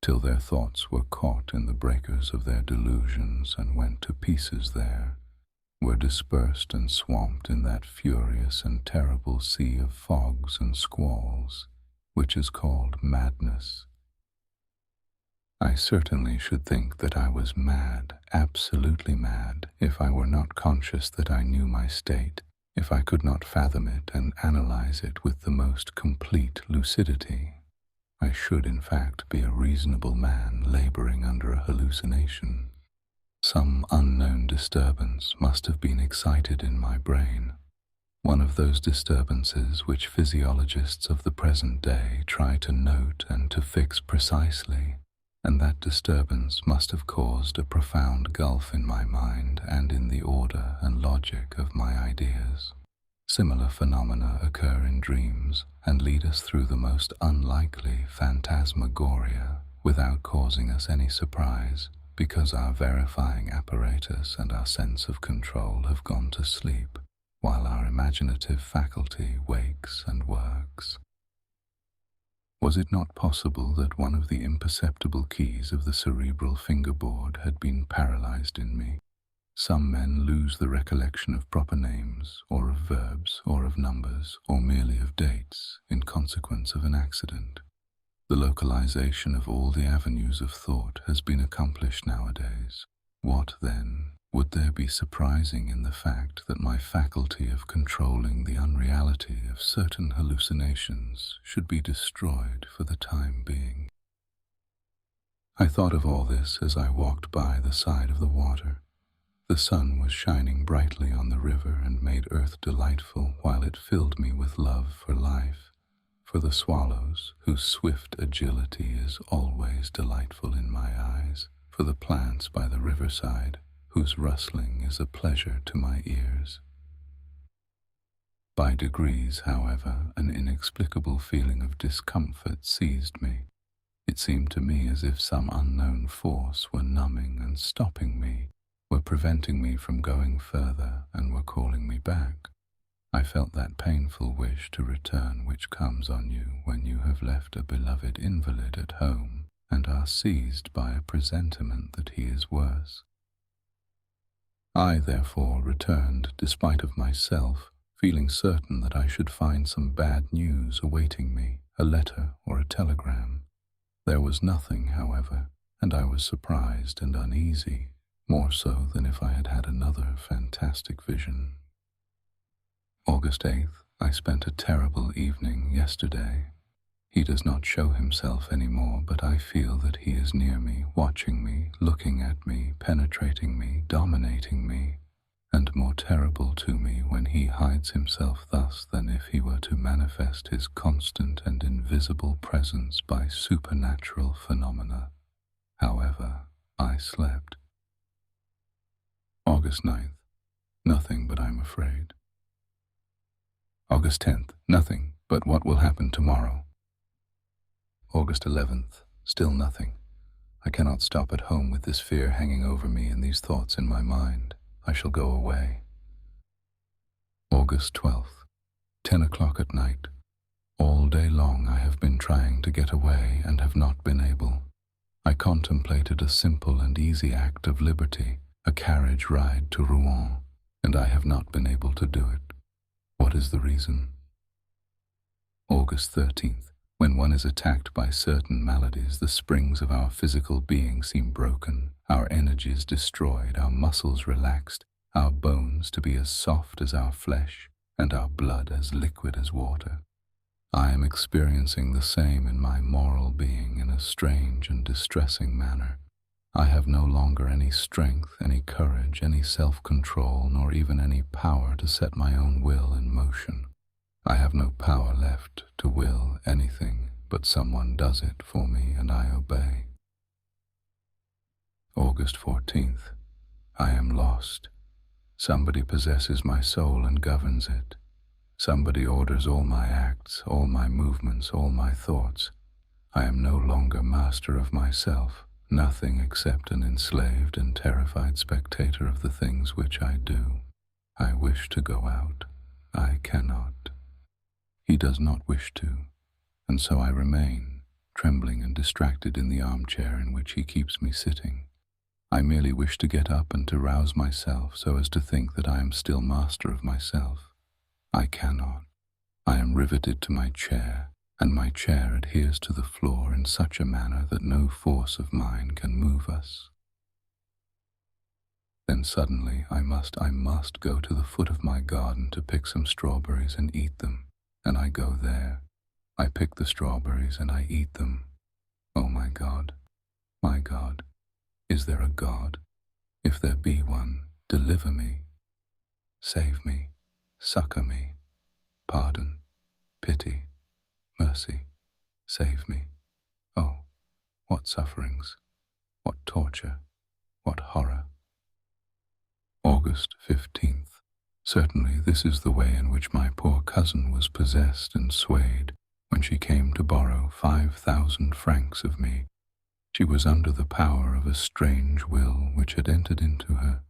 till their thoughts were caught in the breakers of their delusions and went to pieces there, were dispersed and swamped in that furious and terrible sea of fogs and squalls, which is called madness. I certainly should think that I was mad, absolutely mad, if I were not conscious that I knew my state, if I could not fathom it and analyze it with the most complete lucidity. I should, in fact, be a reasonable man laboring under a hallucination. Some unknown disturbance must have been excited in my brain, one of those disturbances which physiologists of the present day try to note and to fix precisely, and that disturbance must have caused a profound gulf in my mind and in the order and logic of my ideas. Similar phenomena occur in dreams and lead us through the most unlikely phantasmagoria without causing us any surprise, because our verifying apparatus and our sense of control have gone to sleep, while our imaginative faculty wakes and works. Was it not possible that one of the imperceptible keys of the cerebral fingerboard had been paralyzed in me? Some men lose the recollection of proper names, or of verbs, or of numbers, or merely of dates, in consequence of an accident. The localization of all the avenues of thought has been accomplished nowadays. What, then, would there be surprising in the fact that my faculty of controlling the unreality of certain hallucinations should be destroyed for the time being? I thought of all this as I walked by the side of the water. The sun was shining brightly on the river and made earth delightful, while it filled me with love for life, for the swallows, whose swift agility is always delightful in my eyes, for the plants by the riverside, whose rustling is a pleasure to my ears. By degrees, however, an inexplicable feeling of discomfort seized me. It seemed to me as if some unknown force were numbing and stopping me, were preventing me from going further, and were calling me back. I felt that painful wish to return which comes on you when you have left a beloved invalid at home and are seized by a presentiment that he is worse. I, therefore, returned despite of myself, feeling certain that I should find some bad news awaiting me, a letter or a telegram. There was nothing, however, and I was surprised and uneasy, more so than if I had had another fantastic vision. August 8th, I spent a terrible evening yesterday. He does not show himself any more, but I feel that he is near me, watching me, looking at me, penetrating me, dominating me, and more terrible to me when he hides himself thus than if he were to manifest his constant and invisible presence by supernatural phenomena. However, I slept. August 9th, nothing, but I'm afraid. August 10th, nothing, but what will happen tomorrow. August 11th, still nothing. I cannot stop at home with this fear hanging over me and these thoughts in my mind. I shall go away. August 12th, 10 o'clock at night. All day long I have been trying to get away and have not been able. I contemplated a simple and easy act of liberty, a carriage ride to Rouen, and I have not been able to do it. What is the reason? August 13th. When one is attacked by certain maladies, the springs of our physical being seem broken, our energies destroyed, our muscles relaxed, our bones to be as soft as our flesh, and our blood as liquid as water. I am experiencing the same in my moral being in a strange and distressing manner. I have no longer any strength, any courage, any self-control, nor even any power to set my own will in motion. I have no power left to will anything, but someone does it for me and I obey. August 14th. I am lost. Somebody possesses my soul and governs it. Somebody orders all my acts, all my movements, all my thoughts. I am no longer master of myself, nothing except an enslaved and terrified spectator of the things which I do. I wish to go out. I cannot. He does not wish to, and so I remain, trembling and distracted in the armchair in which he keeps me sitting. I merely wish to get up and to rouse myself so as to think that I am still master of myself. I cannot. I am riveted to my chair, and my chair adheres to the floor in such a manner that no force of mine can move us. Then suddenly I must go to the foot of my garden to pick some strawberries and eat them, and I go there. I pick the strawberries and I eat them. Oh my God, is there a God? If there be one, deliver me, save me, succor me, pardon, pity, mercy, save me. Oh, what sufferings, what torture, what horror. August 15th. Certainly this is the way in which my poor cousin was possessed and swayed when she came to borrow 5,000 francs of me. She was under the power of a strange will which had entered into her,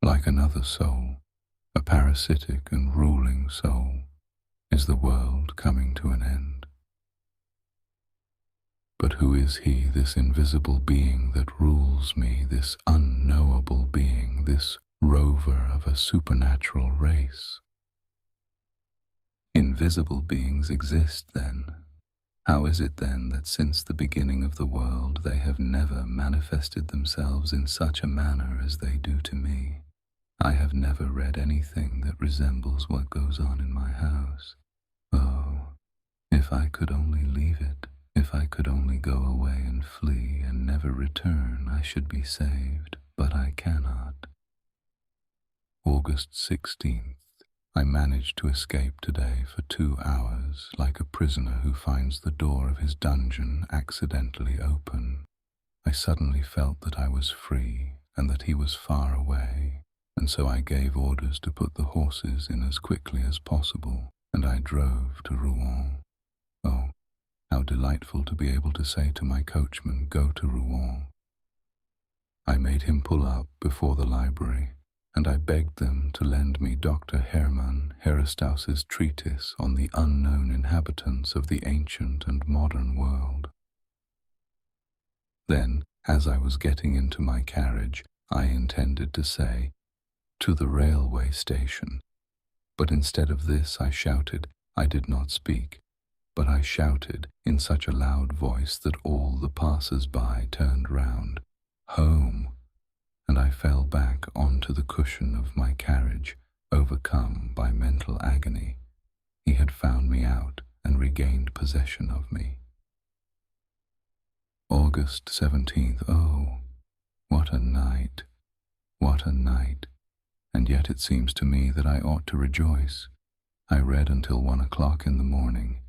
like another soul, a parasitic and ruling soul. Is the world coming to an end? But who is he, this invisible being that rules me, this unknowable being, this rover of a supernatural race? Invisible beings exist, then. How is it then that since the beginning of the world they have never manifested themselves in such a manner as they do to me? I have never read anything that resembles what goes on in my house. Oh, if I could only leave it, if I could only go away and flee and never return, I should be saved, but I cannot. August 16th. I managed to escape today for 2 hours, like a prisoner who finds the door of his dungeon accidentally open. I suddenly felt that I was free and that he was far away, and so I gave orders to put the horses in as quickly as possible, and I drove to Rouen. Oh, how delightful to be able to say to my coachman, "Go to Rouen." I made him pull up before the library, and I begged them to lend me Dr. Hermann Herestauss's treatise on the unknown inhabitants of the ancient and modern world. Then, as I was getting into my carriage, I intended to say, "To the railway station," but instead of this I shouted. I did not speak, but I shouted in such a loud voice that all the passers-by turned round, "Home!" and I fell back onto the cushion of my carriage, overcome by mental agony. He had found me out and regained possession of me. August 17th. Oh, what a night! What a night! And yet it seems to me that I ought to rejoice. I read until 1 o'clock in the morning.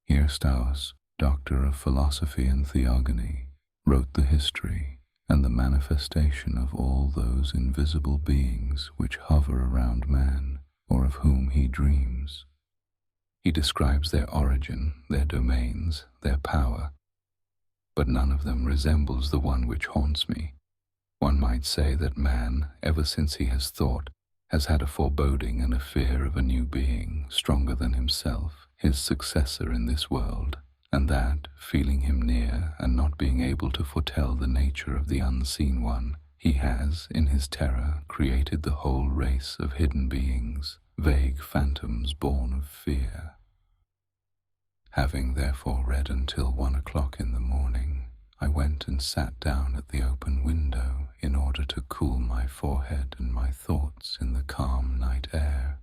Herestauss, Doctor of Philosophy and Theogony, wrote the history and the manifestation of all those invisible beings which hover around man, or of whom he dreams. He describes their origin, their domains, their power, but none of them resembles the one which haunts me. One might say that man, ever since he has thought, has had a foreboding and a fear of a new being, stronger than himself, his successor in this world, and that, feeling him near and not being able to foretell the nature of the unseen one, he has, in his terror, created the whole race of hidden beings, vague phantoms born of fear. Having therefore read until 1 o'clock in the morning, I went and sat down at the open window in order to cool my forehead and my thoughts in the calm night air.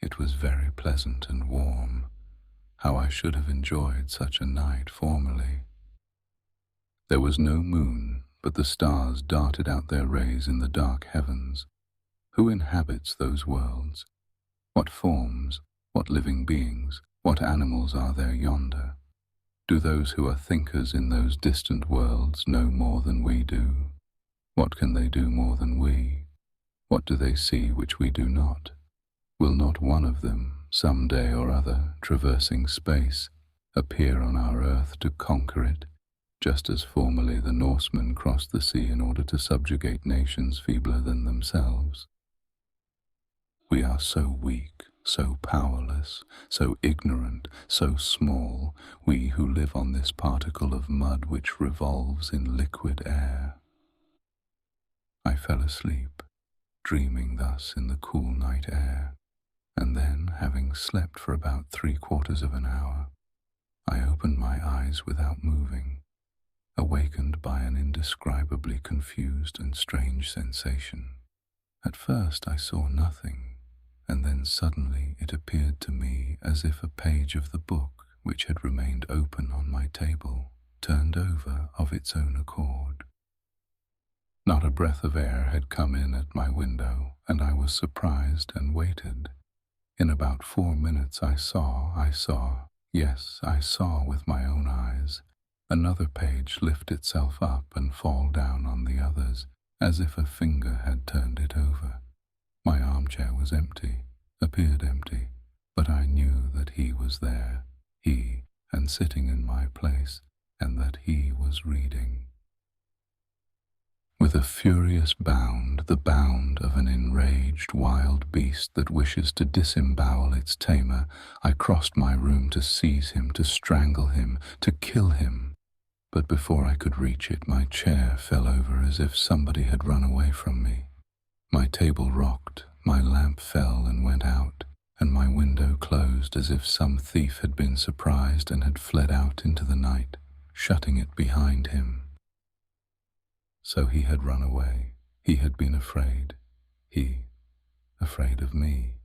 It was very pleasant and warm. How I should have enjoyed such a night formerly. There was no moon, but the stars darted out their rays in the dark heavens. Who inhabits those worlds? What forms, what living beings, what animals are there yonder? Do those who are thinkers in those distant worlds know more than we do? What can they do more than we? What do they see which we do not? Will not one of them, some day or other, traversing space, appear on our earth to conquer it, just as formerly the Norsemen crossed the sea in order to subjugate nations feebler than themselves? We are so weak, so powerless, so ignorant, so small, we who live on this particle of mud which revolves in liquid air. I fell asleep, dreaming thus in the cool night air, and then, having slept for about 3/4 of an hour, I opened my eyes without moving, awakened by an indescribably confused and strange sensation. At first I saw nothing, and then suddenly it appeared to me as if a page of the book, which had remained open on my table, turned over of its own accord. Not a breath of air had come in at my window, and I was surprised and waited. In about 4 minutes I saw with my own eyes, another page lift itself up and fall down on the others, as if a finger had turned it over. My armchair was empty, appeared empty, but I knew that he was there, he, and sitting in my place, and that he was reading. With a furious bound, the bound of an enraged wild beast that wishes to disembowel its tamer, I crossed my room to seize him, to strangle him, to kill him. But before I could reach it, my chair fell over as if somebody had run away from me. My table rocked, my lamp fell and went out, and my window closed as if some thief had been surprised and had fled out into the night, shutting it behind him. So he had run away. He had been afraid. He, afraid of me.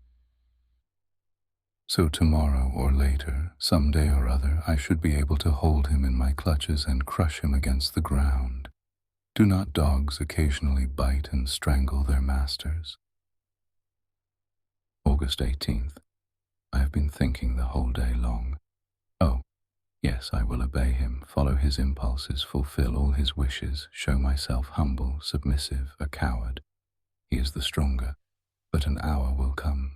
So tomorrow or later, some day or other, I should be able to hold him in my clutches and crush him against the ground. Do not dogs occasionally bite and strangle their masters? August 18th. I have been thinking the whole day long. Oh, yes, I will obey him, follow his impulses, fulfill all his wishes, show myself humble, submissive, a coward. He is the stronger, but an hour will come.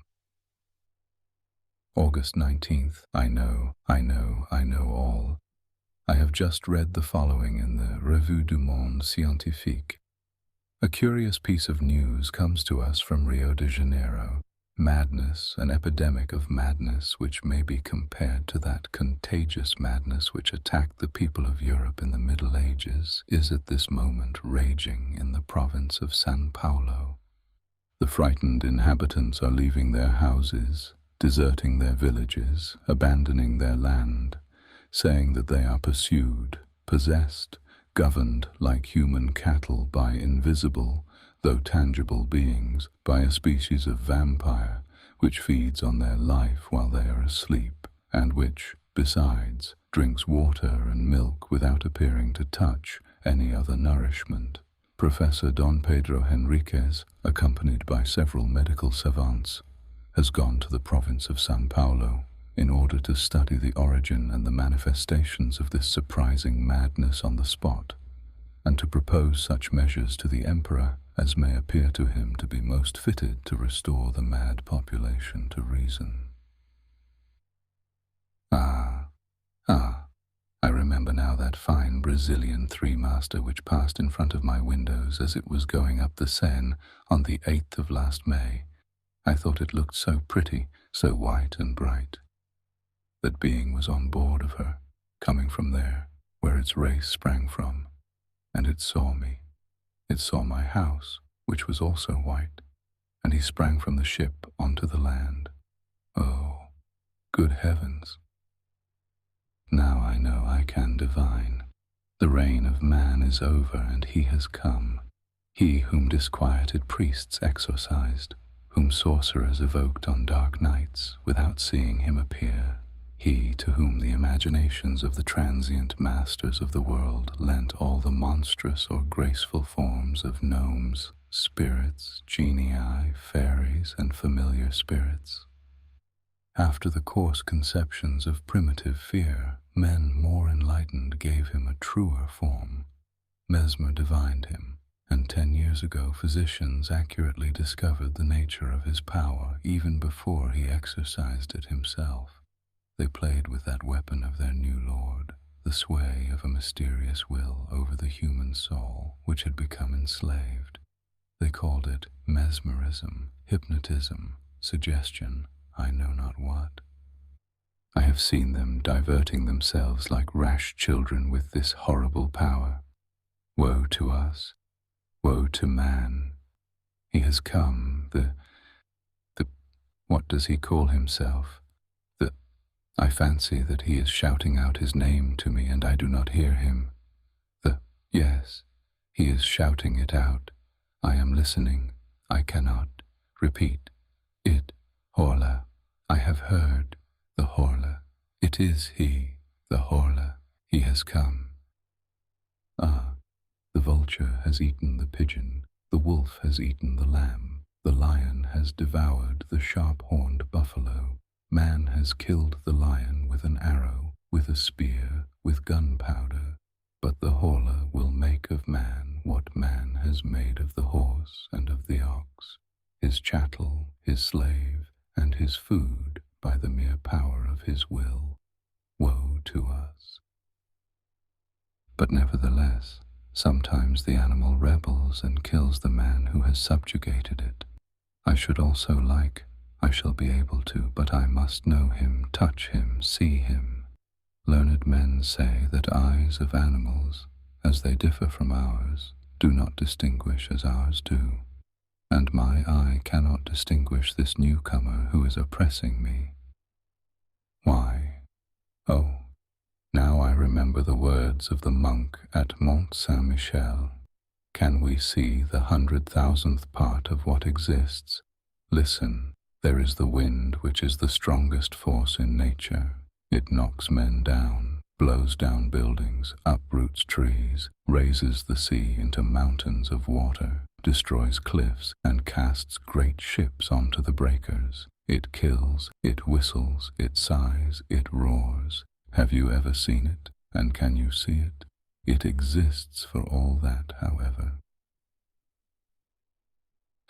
August 19th. I know all. I have just read the following in the Revue du Monde Scientifique. A curious piece of news comes to us from Rio de Janeiro. Madness, an epidemic of madness which may be compared to that contagious madness which attacked the people of Europe in the Middle Ages, is at this moment raging in the province of São Paulo. The frightened inhabitants are leaving their houses, deserting their villages, abandoning their land, saying that they are pursued, possessed, governed like human cattle by invisible, though tangible beings, by a species of vampire which feeds on their life while they are asleep, and which, besides, drinks water and milk without appearing to touch any other nourishment. Professor Don Pedro Henriquez, accompanied by several medical savants, has gone to the province of São Paulo in order to study the origin and the manifestations of this surprising madness on the spot, and to propose such measures to the emperor as may appear to him to be most fitted to restore the mad population to reason. I remember now that fine Brazilian three-master which passed in front of my windows as it was going up the Seine on the 8th of last May. I thought it looked so pretty, so white and bright. That being was on board of her, coming from there, where its race sprang from, and it saw me. It saw my house, which was also white, and he sprang from the ship onto the land. Oh, good heavens! Now I know I can divine. The reign of man is over, and he has come. He whom disquieted priests exorcised, whom sorcerers evoked on dark nights without seeing him appear. He to whom the imaginations of the transient masters of the world lent all the monsters monstrous or graceful forms of gnomes, spirits, genii, fairies, and familiar spirits. After the coarse conceptions of primitive fear, men more enlightened gave him a truer form. Mesmer divined him, and 10 years ago physicians accurately discovered the nature of his power even before he exercised it himself. They played with that weapon of their new lord, the sway of a mysterious will over the human soul which had become enslaved. They called it mesmerism, hypnotism, suggestion, I know not what. I have seen them diverting themselves like rash children with this horrible power. Woe to us, woe to man. He has come, what does he call himself? I fancy that he is shouting out his name to me and I do not hear him. Yes, he is shouting it out. I am listening. I cannot. Repeat. It, Horla. I have heard. The Horla. It is he, the Horla. He has come. Ah, the vulture has eaten the pigeon. The wolf has eaten the lamb. The lion has devoured the sharp-horned buffalo. Man has killed the lion with an arrow, with a spear, with gunpowder, but the Horla will make of man what man has made of the horse and of the ox, his chattel, his slave, and his food by the mere power of his will. Woe to us. But nevertheless, sometimes the animal rebels and kills the man who has subjugated it. I should also like, I shall be able to, but I must know him, touch him, see him. Learned men say that eyes of animals, as they differ from ours, do not distinguish as ours do, and my eye cannot distinguish this newcomer who is oppressing me. Why? Oh, now I remember the words of the monk at Mont Saint-Michel. Can we see the 100,000th part of what exists? Listen. There is the wind, which is the strongest force in nature. It knocks men down, blows down buildings, uproots trees, raises the sea into mountains of water, destroys cliffs, and casts great ships onto the breakers. It kills, it whistles, it sighs, it roars. Have you ever seen it, and can you see it? It exists for all that, however.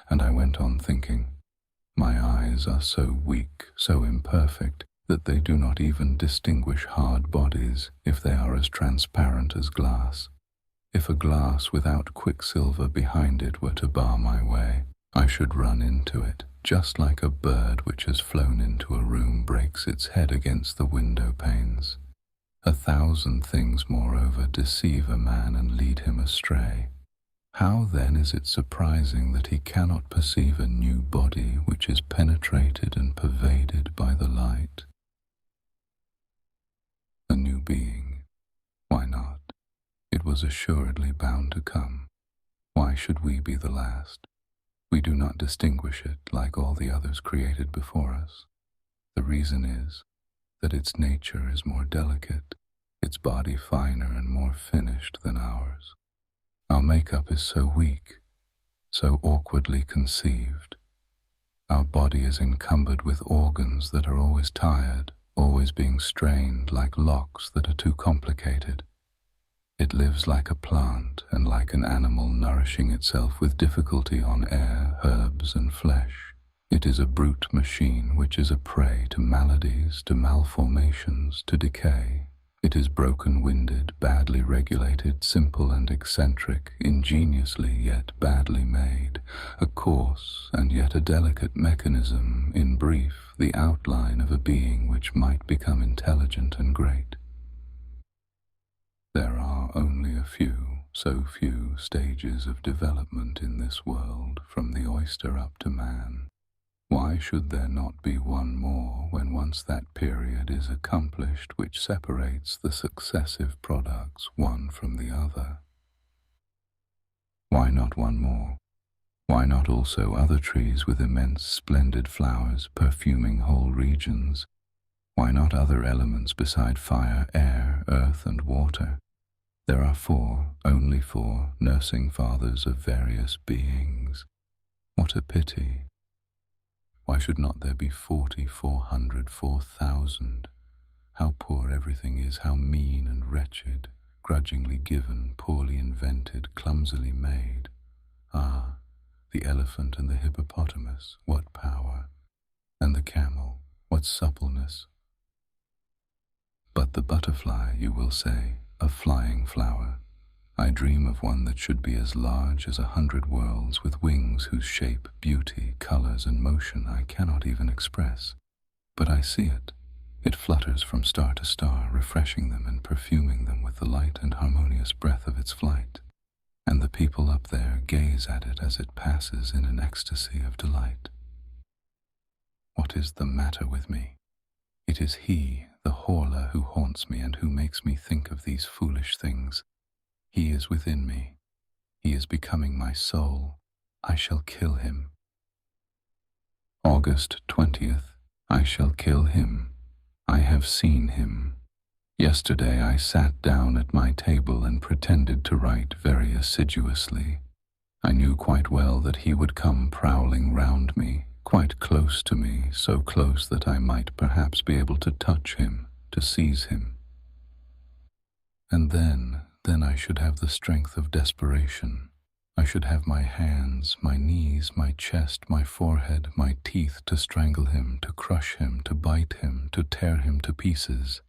And I went on thinking, my eyes are so weak, so imperfect, that they do not even distinguish hard bodies if they are as transparent as glass. If a glass without quicksilver behind it were to bar my way, I should run into it, just like a bird which has flown into a room breaks its head against the window panes. 1,000 things, moreover, deceive a man and lead him astray. How then is it surprising that he cannot perceive a new body which is penetrated and pervaded by the light? A new being. Why not? It was assuredly bound to come. Why should we be the last? We do not distinguish it like all the others created before us. The reason is that its nature is more delicate, its body finer and more finished than ours. Our makeup is so weak, so awkwardly conceived. Our body is encumbered with organs that are always tired, always being strained like locks that are too complicated. It lives like a plant and like an animal nourishing itself with difficulty on air, herbs, and flesh. It is a brute machine which is a prey to maladies, to malformations, to decay. It is broken-winded, badly regulated, simple and eccentric, ingeniously yet badly made, a coarse and yet a delicate mechanism, in brief, the outline of a being which might become intelligent and great. There are only a few, so few, stages of development in this world, from the oyster up to man. Why should there not be one more when once that period is accomplished which separates the successive products one from the other? Why not one more? Why not also other trees with immense splendid flowers perfuming whole regions? Why not other elements beside fire, air, earth, and water? There are only 4, nursing fathers of various beings. What a pity! Why should not there be 40, 400, 4,000? How poor everything is, how mean and wretched, grudgingly given, poorly invented, clumsily made. Ah, the elephant and the hippopotamus, what power! And the camel, what suppleness! But the butterfly, you will say, a flying flower. I dream of one that should be as large as 100 worlds, with wings whose shape, beauty, colors, and motion I cannot even express. But I see it. It flutters from star to star, refreshing them and perfuming them with the light and harmonious breath of its flight. And the people up there gaze at it as it passes in an ecstasy of delight. What is the matter with me? It is he, the Horla, who haunts me and who makes me think of these foolish things. He is within me. He is becoming my soul. I shall kill him. August 20th. I shall kill him. I have seen him. Yesterday I sat down at my table and pretended to write very assiduously. I knew quite well that he would come prowling round me, quite close to me, so close that I might perhaps be able to touch him, to seize him. And then I should have the strength of desperation. I should have my hands, my knees, my chest, my forehead, my teeth to strangle him, to crush him, to bite him, to tear him to pieces.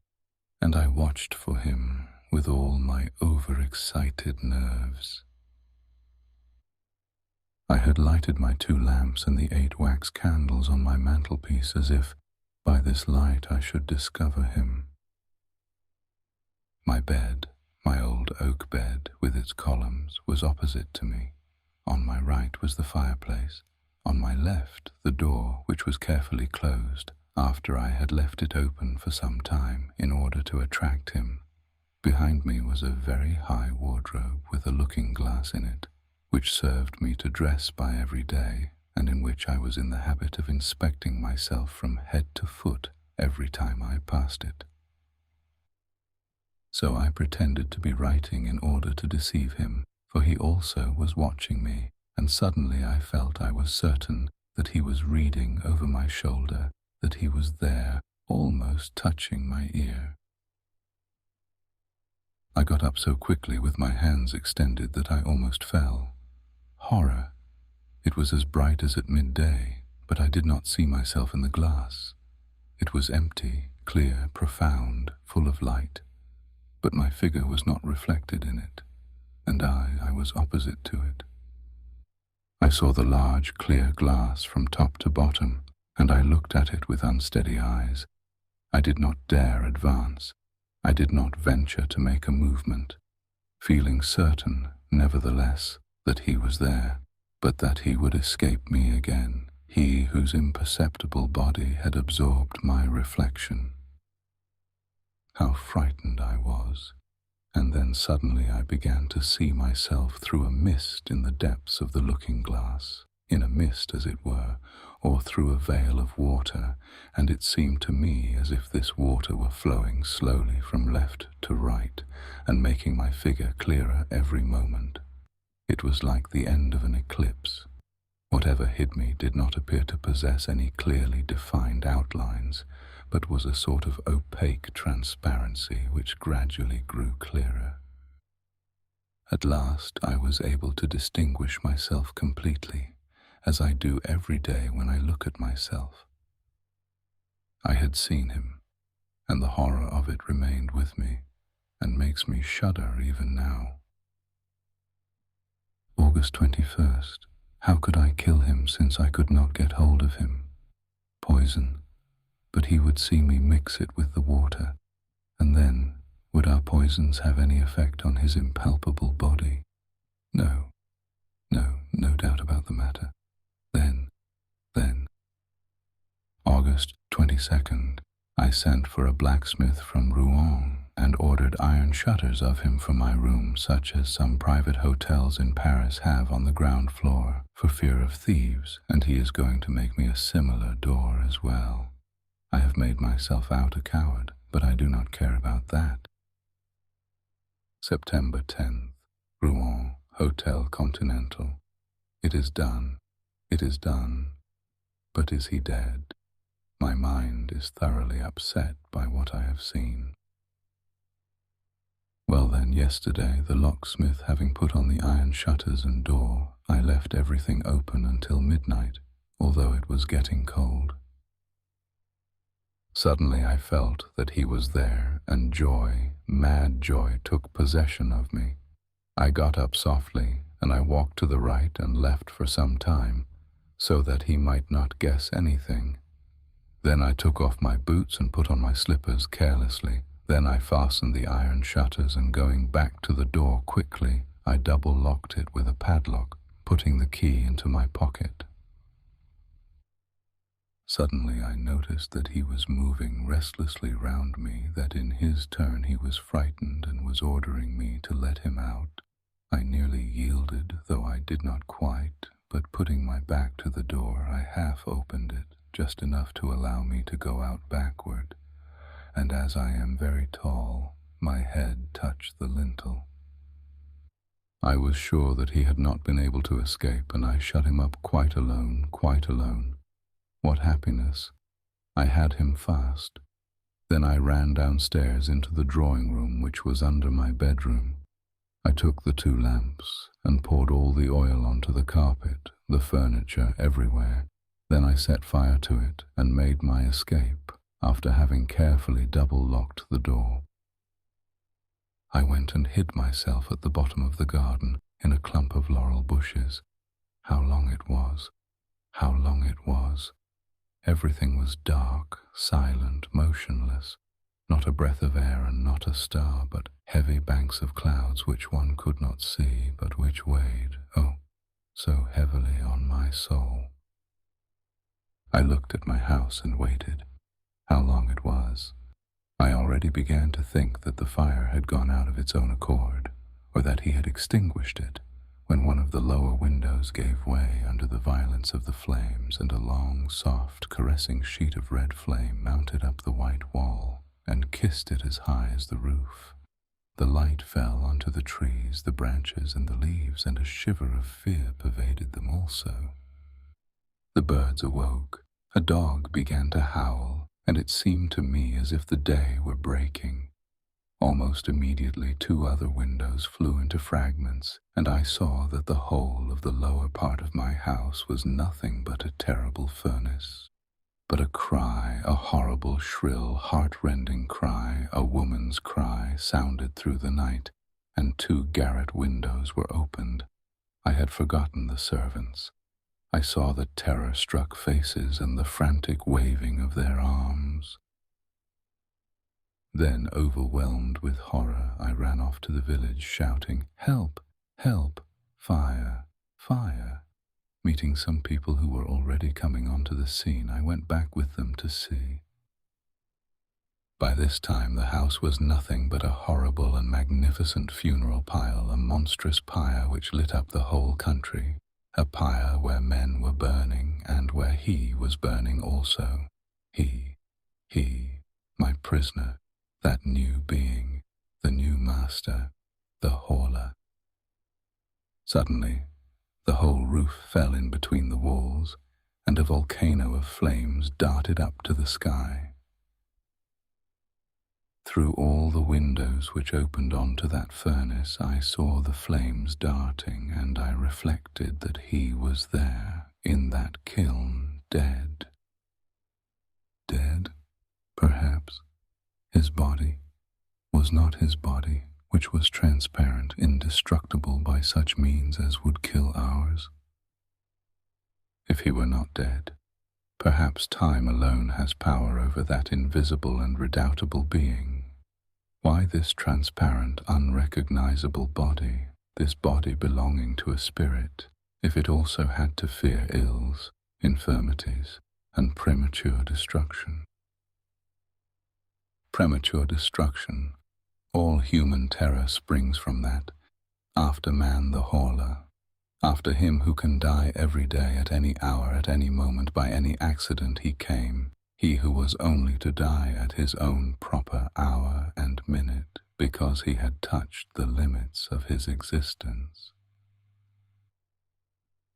And I watched for him with all my overexcited nerves. I had lighted my 2 lamps and the 8 wax candles on my mantelpiece as if, by this light, I should discover him. My bed, my old oak bed with its columns, was opposite to me. On my right was the fireplace. On my left, the door, which was carefully closed, after I had left it open for some time in order to attract him. Behind me was a very high wardrobe with a looking-glass in it, which served me to dress by every day, and in which I was in the habit of inspecting myself from head to foot every time I passed it. So I pretended to be writing in order to deceive him, for he also was watching me, and suddenly I felt I was certain that he was reading over my shoulder, that he was there, almost touching my ear. I got up so quickly with my hands extended that I almost fell. Horror! It was as bright as at midday, but I did not see myself in the glass. It was empty, clear, profound, full of light. But my figure was not reflected in it, and I was opposite to it. I saw the large, clear glass from top to bottom, and I looked at it with unsteady eyes. I did not dare advance. I did not venture to make a movement, feeling certain, nevertheless, that he was there, but that he would escape me again, he whose imperceptible body had absorbed my reflection. How frightened I was, and then suddenly I began to see myself through a mist in the depths of the looking-glass, in a mist as it were, or through a veil of water, and it seemed to me as if this water were flowing slowly from left to right, and making my figure clearer every moment. It was like the end of an eclipse. Whatever hid me did not appear to possess any clearly defined outlines, but was a sort of opaque transparency which gradually grew clearer. At last I was able to distinguish myself completely, as I do every day when I look at myself. I had seen him, and the horror of it remained with me, and makes me shudder even now. August 21st. How could I kill him since I could not get hold of him? Poison. But he would see me mix it with the water, and then would our poisons have any effect on his impalpable body? No doubt about the matter. Then, August 22nd, I sent for a blacksmith from Rouen and ordered iron shutters of him for my room, such as some private hotels in Paris have on the ground floor, for fear of thieves, and he is going to make me a similar door as well. I have made myself out a coward, but I do not care about that. September 10th, Rouen, Hotel Continental. It is done. It is done. But is he dead? My mind is thoroughly upset by what I have seen. Well then, yesterday, the locksmith having put on the iron shutters and door, I left everything open until midnight, although it was getting cold. Suddenly I felt that he was there, and joy, mad joy, took possession of me. I got up softly, and I walked to the right and left for some time, so that he might not guess anything. Then I took off my boots and put on my slippers carelessly. Then I fastened the iron shutters, and going back to the door quickly, I double-locked it with a padlock, putting the key into my pocket. Suddenly I noticed that he was moving restlessly round me, that in his turn he was frightened and was ordering me to let him out. I nearly yielded, though I did not quite, but putting my back to the door, I half opened it, just enough to allow me to go out backward, and as I am very tall, my head touched the lintel. I was sure that he had not been able to escape, and I shut him up quite alone, quite alone. What happiness! I had him fast. Then I ran downstairs into the drawing-room, which was under my bedroom. I took the 2 lamps and poured all the oil onto the carpet, the furniture, everywhere. Then I set fire to it and made my escape, after having carefully double-locked the door. I went and hid myself at the bottom of the garden, in a clump of laurel bushes. How long it was! How long it was! Everything was dark, silent, motionless. Not a breath of air and not a star, but heavy banks of clouds which one could not see, but which weighed, oh, so heavily on my soul. I looked at my house and waited. How long it was! I already began to think that the fire had gone out of its own accord, or that he had extinguished it, when one of the lower windows gave way under the violence of the flames, and a long, soft, caressing sheet of red flame mounted up the white wall and kissed it as high as the roof. The light fell onto the trees, the branches, and the leaves, and a shiver of fear pervaded them also. The birds awoke. A dog began to howl, and it seemed to me as if the day were breaking. Almost immediately 2 other windows flew into fragments, and I saw that the whole of the lower part of my house was nothing but a terrible furnace. But a cry, a horrible, shrill, heart-rending cry, a woman's cry, sounded through the night, and 2 garret windows were opened. I had forgotten the servants. I saw the terror-struck faces and the frantic waving of their arms. Then, overwhelmed with horror, I ran off to the village, shouting, "Help! Help! Fire! Fire!" Meeting some people who were already coming onto the scene, I went back with them to see. By this time the house was nothing but a horrible and magnificent funeral pile, a monstrous pyre which lit up the whole country, a pyre where men were burning, and where he was burning also. He, my prisoner, that new being, the new master, the Horla. Suddenly, the whole roof fell in between the walls, and a volcano of flames darted up to the sky. Through all the windows which opened onto that furnace, I saw the flames darting, and I reflected that he was there, in that kiln, dead. Dead, perhaps. His body was not his body, which was transparent, indestructible by such means as would kill ours. If he were not dead, perhaps time alone has power over that invisible and redoubtable being. Why this transparent, unrecognizable body, this body belonging to a spirit, if it also had to fear ills, infirmities, and premature destruction? Premature destruction. All human terror springs from that. After man the Horla. After him who can die every day, at any hour, at any moment, by any accident he came, he who was only to die at his own proper hour and minute. because he had touched the limits of his existence.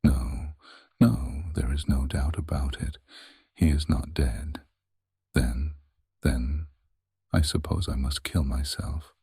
No, no, there is no doubt about it. He is not dead. Then, I suppose I must kill myself.